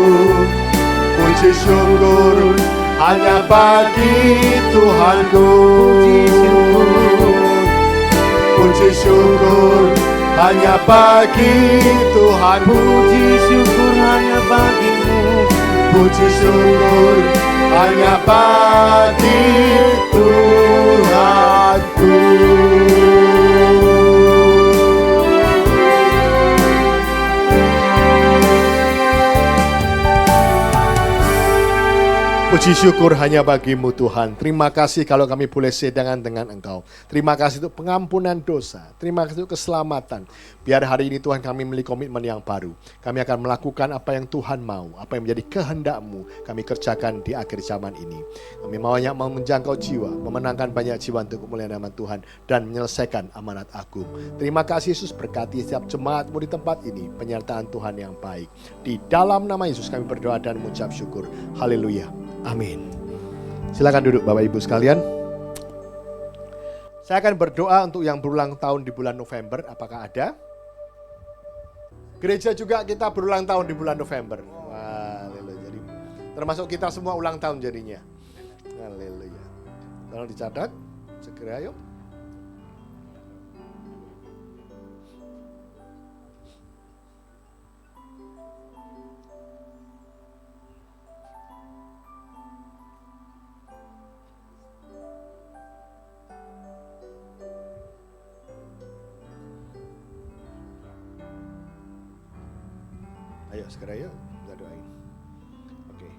Puji syukur hanya bagi Tuhanku. Puji syukur hanya bagi Tuhan. Puji syukur hanya bagimu. Puji syukur hanya bagi Tuhanku. Puji syukur hanya bagimu Tuhan. Terima kasih kalau kami boleh sedangan dengan Engkau. Terima kasih untuk pengampunan dosa. Terima kasih untuk keselamatan. Biar hari ini Tuhan kami memiliki komitmen yang baru. Kami akan melakukan apa yang Tuhan mau. Apa yang menjadi kehendak-Mu kami kerjakan di akhir zaman ini. Kami maunya mau menjangkau jiwa. Memenangkan banyak jiwa untuk kemuliaan nama Tuhan. Dan menyelesaikan amanat agung. Terima kasih Yesus, berkati setiap jemaat-Mu di tempat ini. Penyertaan Tuhan yang baik. Di dalam nama Yesus kami berdoa dan mengucap syukur. Haleluya. Amin. Silakan duduk Bapak Ibu sekalian. Saya akan berdoa untuk yang berulang tahun di bulan November. Apakah ada? Gereja juga kita berulang tahun di bulan November. Haleluya. Jadi termasuk kita semua ulang tahun jadinya. Haleluya. Tolong dicatat. Segera yuk. Ayo segera yuk, kita doain. Oke.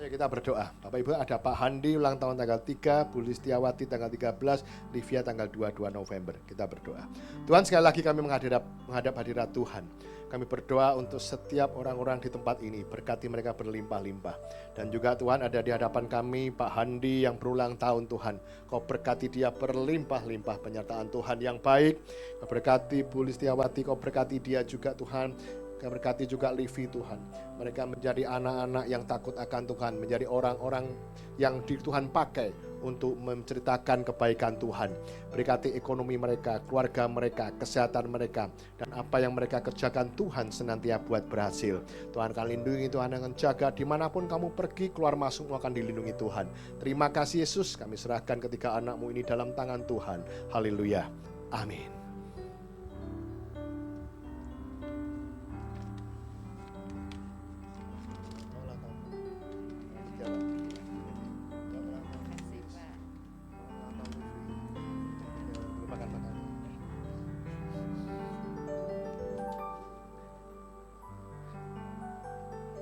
Ayo kita berdoa. Bapak Ibu, ada Pak Handi ulang tahun tanggal 3, Bu Listiawati tanggal 13, Livia tanggal 22 November. Kita berdoa. Tuhan, sekali lagi kami menghadap hadirat Tuhan. Kami berdoa untuk setiap orang-orang di tempat ini. Berkati mereka berlimpah-limpah. Dan juga Tuhan, ada di hadapan kami Pak Handi yang berulang tahun Tuhan. Kau berkati dia berlimpah-limpah penyertaan Tuhan yang baik. Kau berkati Bu Listiawati, Kau berkati dia juga Tuhan. Kau berkati juga Livi Tuhan. Mereka menjadi anak-anak yang takut akan Tuhan. Menjadi orang-orang yang Tuhan pakai untuk menceritakan kebaikan Tuhan. Berkati ekonomi mereka, keluarga mereka, kesehatan mereka. Dan apa yang mereka kerjakan Tuhan senantiasa buat berhasil. Tuhan akan lindungi, Tuhan akan jaga. Dimanapun kamu pergi, keluar masukmu akan dilindungi Tuhan. Terima kasih Yesus, kami serahkan ketiga anakmu ini dalam tangan Tuhan. Haleluya. Amin.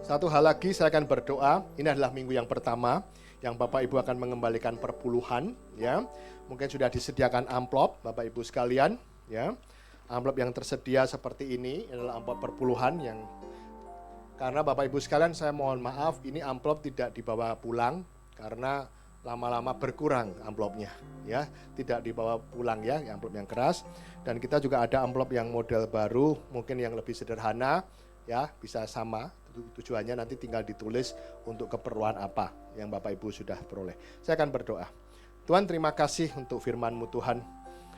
Satu hal lagi saya akan berdoa. Ini adalah minggu yang pertama yang Bapak Ibu akan mengembalikan perpuluhan, ya. Mungkin sudah disediakan amplop Bapak Ibu sekalian, ya. Amplop yang tersedia seperti ini adalah amplop perpuluhan yang karena Bapak Ibu sekalian saya mohon maaf, ini amplop tidak dibawa pulang karena lama-lama berkurang amplopnya, ya. Tidak dibawa pulang ya, amplop yang keras. Dan kita juga ada amplop yang model baru, mungkin yang lebih sederhana, ya, bisa sama. Tujuannya nanti tinggal ditulis untuk keperluan apa yang Bapak Ibu sudah peroleh. Saya akan berdoa. Tuhan, terima kasih untuk firman-Mu Tuhan.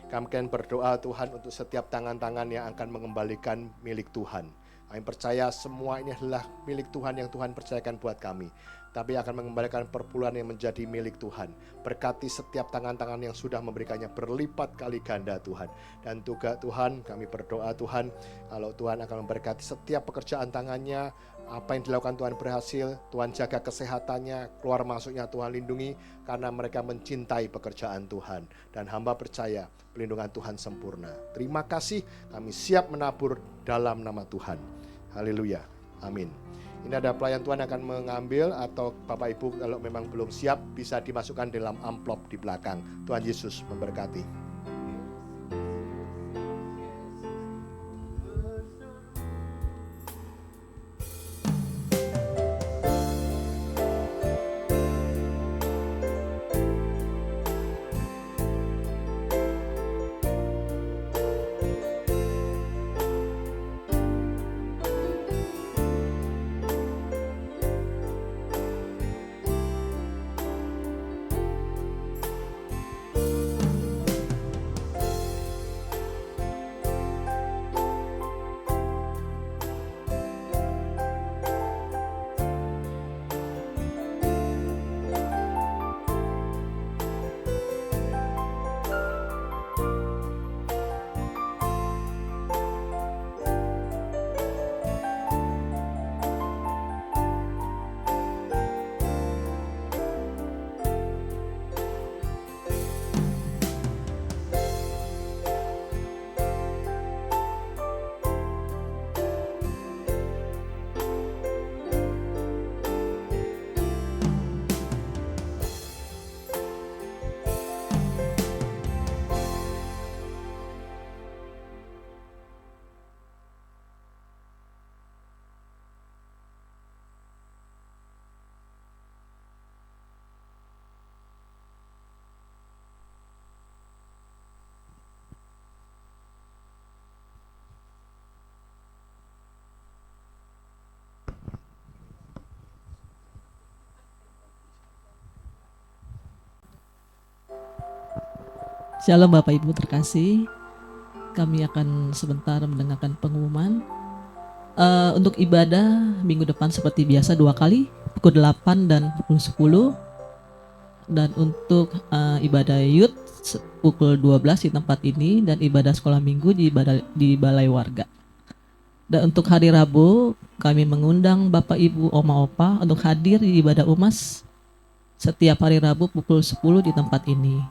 Kami akan berdoa Tuhan untuk setiap tangan-tangan yang akan mengembalikan milik Tuhan. Kami percaya semua ini adalah milik Tuhan yang Tuhan percayakan buat kami. Tapi akan mengembalikan perpuluhan yang menjadi milik Tuhan. Berkati setiap tangan-tangan yang sudah memberikannya berlipat kali ganda Tuhan. Dan juga Tuhan, kami berdoa Tuhan, kalau Tuhan akan memberkati setiap pekerjaan tangannya, apa yang dilakukan Tuhan berhasil, Tuhan jaga kesehatannya, keluar masuknya Tuhan lindungi, karena mereka mencintai pekerjaan Tuhan. Dan hamba percaya pelindungan Tuhan sempurna. Terima kasih, kami siap menabur dalam nama Tuhan. Haleluya, amin. Ini ada pelayan Tuhan akan mengambil, atau Bapak Ibu kalau memang belum siap bisa dimasukkan dalam amplop di belakang. Tuhan Yesus memberkati. Shalom Bapak Ibu terkasih. Kami akan sebentar mendengarkan pengumuman. Untuk ibadah minggu depan seperti biasa 2 kali, pukul 8 dan pukul 10. Dan untuk ibadah youth pukul 12 di tempat ini, dan ibadah sekolah minggu di balai warga. Dan untuk hari Rabu, kami mengundang Bapak Ibu Oma Opa untuk hadir di ibadah UMAS setiap hari Rabu pukul 10 di tempat ini.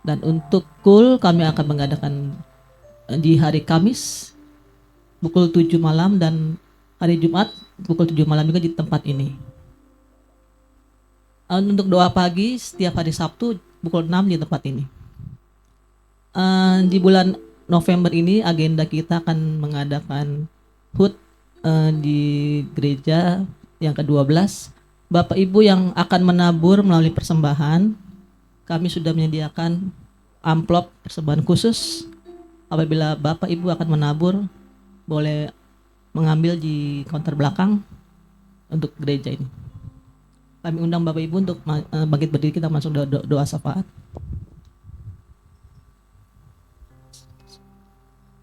Dan untuk KUL kami akan mengadakan di hari Kamis pukul 7 malam dan hari Jumat pukul 7 malam juga di tempat ini. Untuk doa pagi setiap hari Sabtu pukul 6 di tempat ini. Di bulan November ini agenda kita akan mengadakan HUT di gereja yang ke-12. Bapak Ibu yang akan menabur melalui persembahan, kami sudah menyediakan amplop persembahan khusus. Apabila Bapak Ibu akan menabur, boleh mengambil di counter belakang untuk gereja ini. Kami undang Bapak Ibu untuk bangkit berdiri, kita masuk doa syafaat.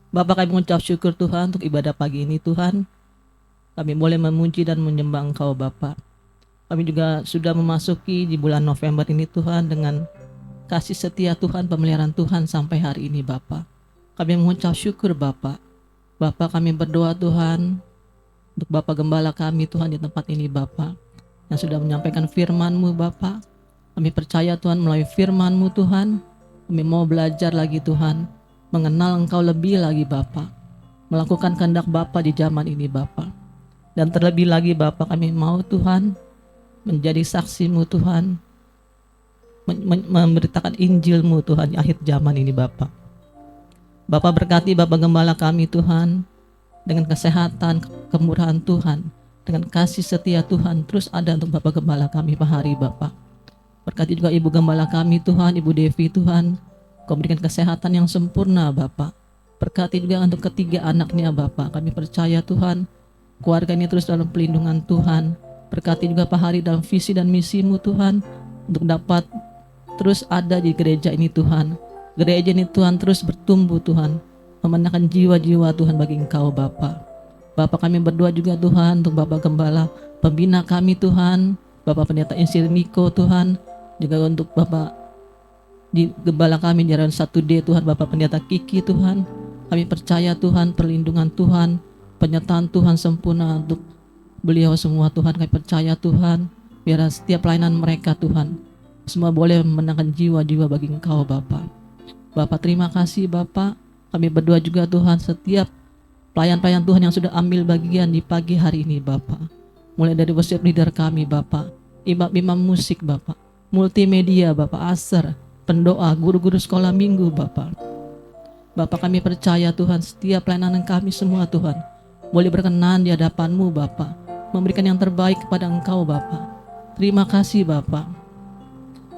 Bapak, kami mengucap syukur Tuhan untuk ibadah pagi ini Tuhan. Kami boleh memuji dan menyembah Engkau Bapak. Kami juga sudah memasuki di bulan November ini Tuhan dengan kasih setia Tuhan, pemeliharaan Tuhan sampai hari ini Bapak. Kami mengucap syukur Bapak. Bapak, kami berdoa Tuhan untuk Bapak Gembala kami Tuhan di tempat ini Bapak, yang sudah menyampaikan firman-Mu Bapak. Kami percaya Tuhan melalui firman-Mu Tuhan, kami mau belajar lagi Tuhan, mengenal Engkau lebih lagi Bapak, melakukan kehendak Bapak di zaman ini Bapak. Dan terlebih lagi Bapak, kami mau Tuhan menjadi saksi-Mu Tuhan, memberitakan Injil-Mu Tuhan di akhir zaman ini Bapak. Bapak berkati Bapak Gembala kami Tuhan, dengan kesehatan, kemurahan Tuhan, dengan kasih setia Tuhan, terus ada untuk Bapak Gembala kami Pak hari Bapak. Berkati juga Ibu Gembala kami Tuhan, Ibu Devi Tuhan, Kau berikan kesehatan yang sempurna Bapak. Berkati juga untuk ketiga anaknya Bapak. Kami percaya Tuhan, keluarga ini terus dalam pelindungan Tuhan. Berkati juga Pak Hari dalam visi dan misi-Mu Tuhan, untuk dapat terus ada di gereja ini Tuhan. Gereja ini Tuhan terus bertumbuh Tuhan, memenangkan jiwa-jiwa Tuhan bagi Engkau Bapa. Bapak, kami berdoa juga Tuhan untuk Bapak Gembala, pembina kami Tuhan, Bapak Pendeta Insir Niko Tuhan, juga untuk Bapak di Gembala kami di Jalan 1D Tuhan, Bapak Pendeta Kiki Tuhan. Kami percaya Tuhan perlindungan Tuhan, penyertaan Tuhan sempurna untuk beliau semua Tuhan. Kami percaya Tuhan, biar setiap pelayanan mereka Tuhan, semua boleh memenangkan jiwa-jiwa bagi Engkau Bapak. Bapak, terima kasih Bapak. Kami berdoa juga Tuhan setiap pelayan-pelayan Tuhan yang sudah ambil bagian di pagi hari ini Bapak. Mulai dari worship leader kami Bapak, imam-imam musik Bapak, multimedia Bapak, aser, pendoa, guru-guru sekolah minggu Bapak. Bapak, kami percaya Tuhan setiap pelayanan kami semua Tuhan boleh berkenan di hadapan-Mu Bapak, memberikan yang terbaik kepada Engkau Bapak. Terima kasih Bapak.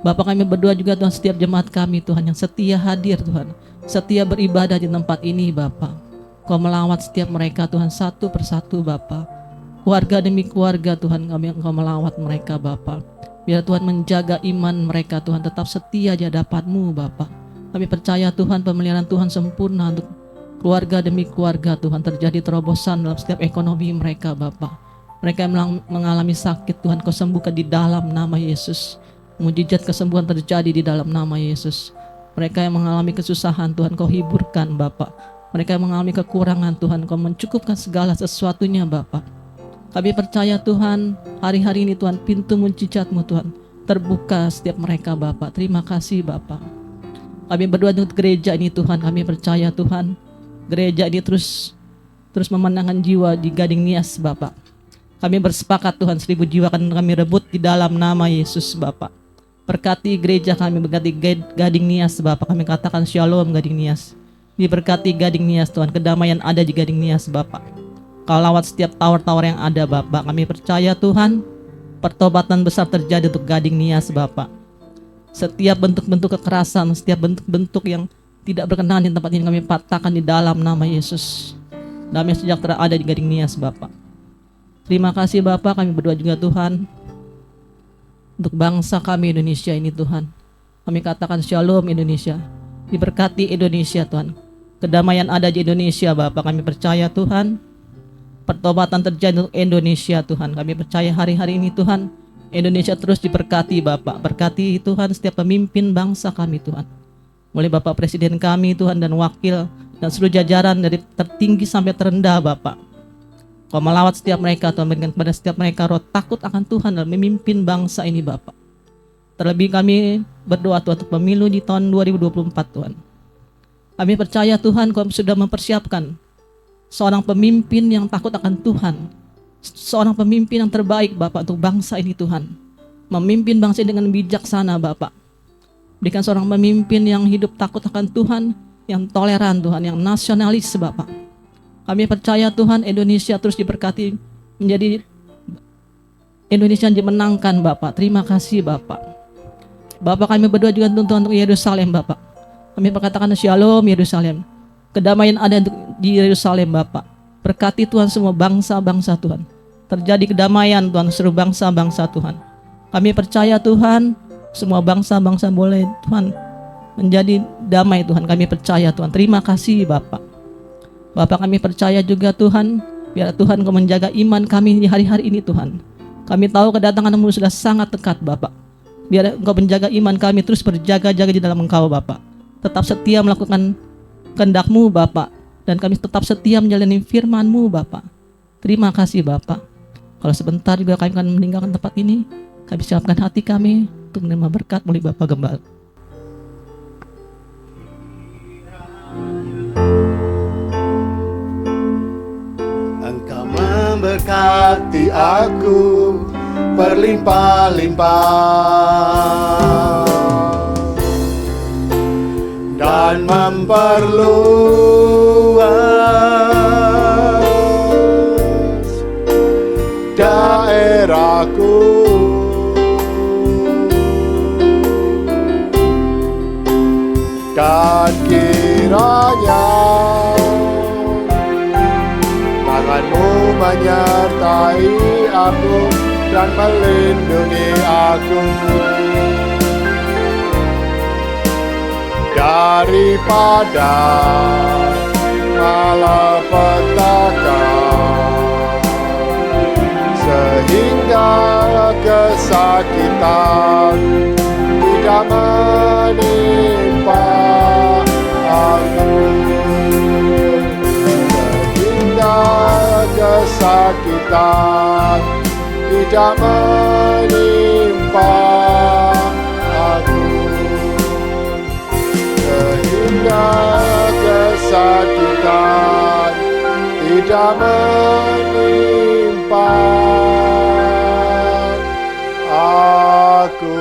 Bapak, kami berdoa juga Tuhan setiap jemaat kami Tuhan yang setia hadir Tuhan, setia beribadah di tempat ini Bapak. Kau melawat setiap mereka Tuhan satu persatu Bapak. Keluarga demi keluarga Tuhan, Engkau melawat mereka Bapak. Biar Tuhan menjaga iman mereka Tuhan tetap setia di hadapan-Mu Bapak. Kami percaya Tuhan pemeliharaan Tuhan sempurna untuk keluarga demi keluarga Tuhan, terjadi terobosan dalam setiap ekonomi mereka Bapak. Mereka yang mengalami sakit Tuhan, Kau sembuhkan di dalam nama Yesus. Mujizat kesembuhan terjadi di dalam nama Yesus. Mereka yang mengalami kesusahan Tuhan, Kau hiburkan Bapak. Mereka yang mengalami kekurangan Tuhan, Kau mencukupkan segala sesuatunya Bapak. Kami percaya Tuhan, hari-hari ini Tuhan, pintu mujizat-Mu Tuhan terbuka setiap mereka Bapak. Terima kasih Bapak. Kami berdoa untuk gereja ini Tuhan, kami percaya Tuhan, gereja ini terus memenangkan jiwa di Gading Nias Bapak. Kami bersepakat Tuhan 1000 jiwa akan kami rebut di dalam nama Yesus Bapak. Berkati gereja kami, berkati Gading Nias Bapak. Kami katakan shalom Gading Nias. Diberkati Gading Nias Tuhan, kedamaian ada di Gading Nias Bapak. Kau lawat setiap tower-tower yang ada Bapak. Kami percaya Tuhan, pertobatan besar terjadi untuk Gading Nias Bapak. Setiap bentuk-bentuk kekerasan, setiap bentuk-bentuk yang tidak berkenan di tempat ini kami patahkan di dalam nama Yesus. Damai sejahtera ada di Gading Nias Bapak. Terima kasih Bapak, kami berdoa juga Tuhan untuk bangsa kami Indonesia ini Tuhan. Kami katakan shalom Indonesia. diberkati Indonesia Tuhan. Kedamaian ada di Indonesia Bapak, kami percaya Tuhan. Pertobatan terjadi untuk Indonesia Tuhan. Kami percaya hari-hari ini Tuhan, Indonesia terus diberkati Bapak. Berkati Tuhan setiap pemimpin bangsa kami Tuhan. Mulai Bapak Presiden kami Tuhan dan wakil dan seluruh jajaran dari tertinggi sampai terendah Bapak. Kau melawat setiap mereka Tuhan, berikan kepada setiap mereka roh takut akan Tuhan dalam memimpin bangsa ini Bapak. Terlebih kami berdoa Tuhan untuk pemilu di tahun 2024 Tuhan. Kami percaya Tuhan Kau sudah mempersiapkan seorang pemimpin yang takut akan Tuhan. Seorang pemimpin yang terbaik Bapak untuk bangsa ini Tuhan. Memimpin bangsa ini dengan bijaksana Bapak. Berikan seorang pemimpin yang hidup takut akan Tuhan, yang toleran Tuhan, yang nasionalis Bapak. Kami percaya Tuhan Indonesia terus diberkati menjadi Indonesia yang dimenangkan Bapak. Terima kasih Bapak. Bapak kami berdoa juga Tuhan untuk Yerusalem Bapak. Kami berkatakan Shalom Yerusalem. Kedamaian ada di Yerusalem Bapak. Berkati Tuhan semua bangsa-bangsa Tuhan. Terjadi kedamaian Tuhan seluruh bangsa-bangsa Tuhan. Kami percaya Tuhan semua bangsa-bangsa boleh Tuhan menjadi damai Tuhan. Kami percaya Tuhan. Terima kasih Bapak. Bapak kami percaya juga Tuhan, biar Tuhan Kau menjaga iman kami di hari-hari ini Tuhan. Kami tahu kedatangan-Mu sudah sangat dekat Bapak. Biar Engkau menjaga iman kami terus berjaga-jaga di dalam Engkau Bapak. Tetap setia melakukan kehendak-Mu Bapak. Dan kami tetap setia menjalani firman-Mu Bapak. Terima kasih Bapak. Kalau sebentar juga kami akan meninggalkan tempat ini, kami siapkan hati kami untuk menerima berkat melalui Bapak Gembala. Engkau memberkati aku berlimpah-limpah dan memperluas daerahku. Dan kiranya tangan-Mu menyertai aku dan melindungi aku daripada malapetaka, sehingga kesakitan tidak menimpa aku, sehingga kesakitan tidak menimpa aku, sehingga kesakitan tidak menimpa aku.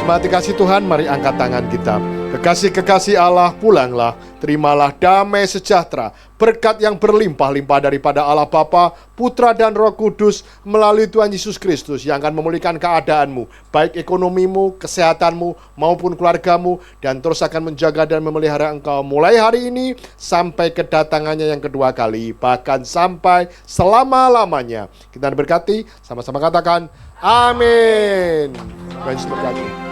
Jemaat dikasih Tuhan, mari angkat tangan kita. Kekasih-kekasih Allah, pulanglah, terimalah damai sejahtera, berkat yang berlimpah-limpah daripada Allah Bapa, Putra dan Roh Kudus melalui Tuhan Yesus Kristus yang akan memulihkan keadaanmu, baik ekonomimu, kesehatanmu, maupun keluargamu, dan terus akan menjaga dan memelihara engkau mulai hari ini sampai kedatangannya yang kedua kali, bahkan sampai selama-lamanya. Kita berkati, sama-sama katakan, amin. Tuhan Yesus berkati.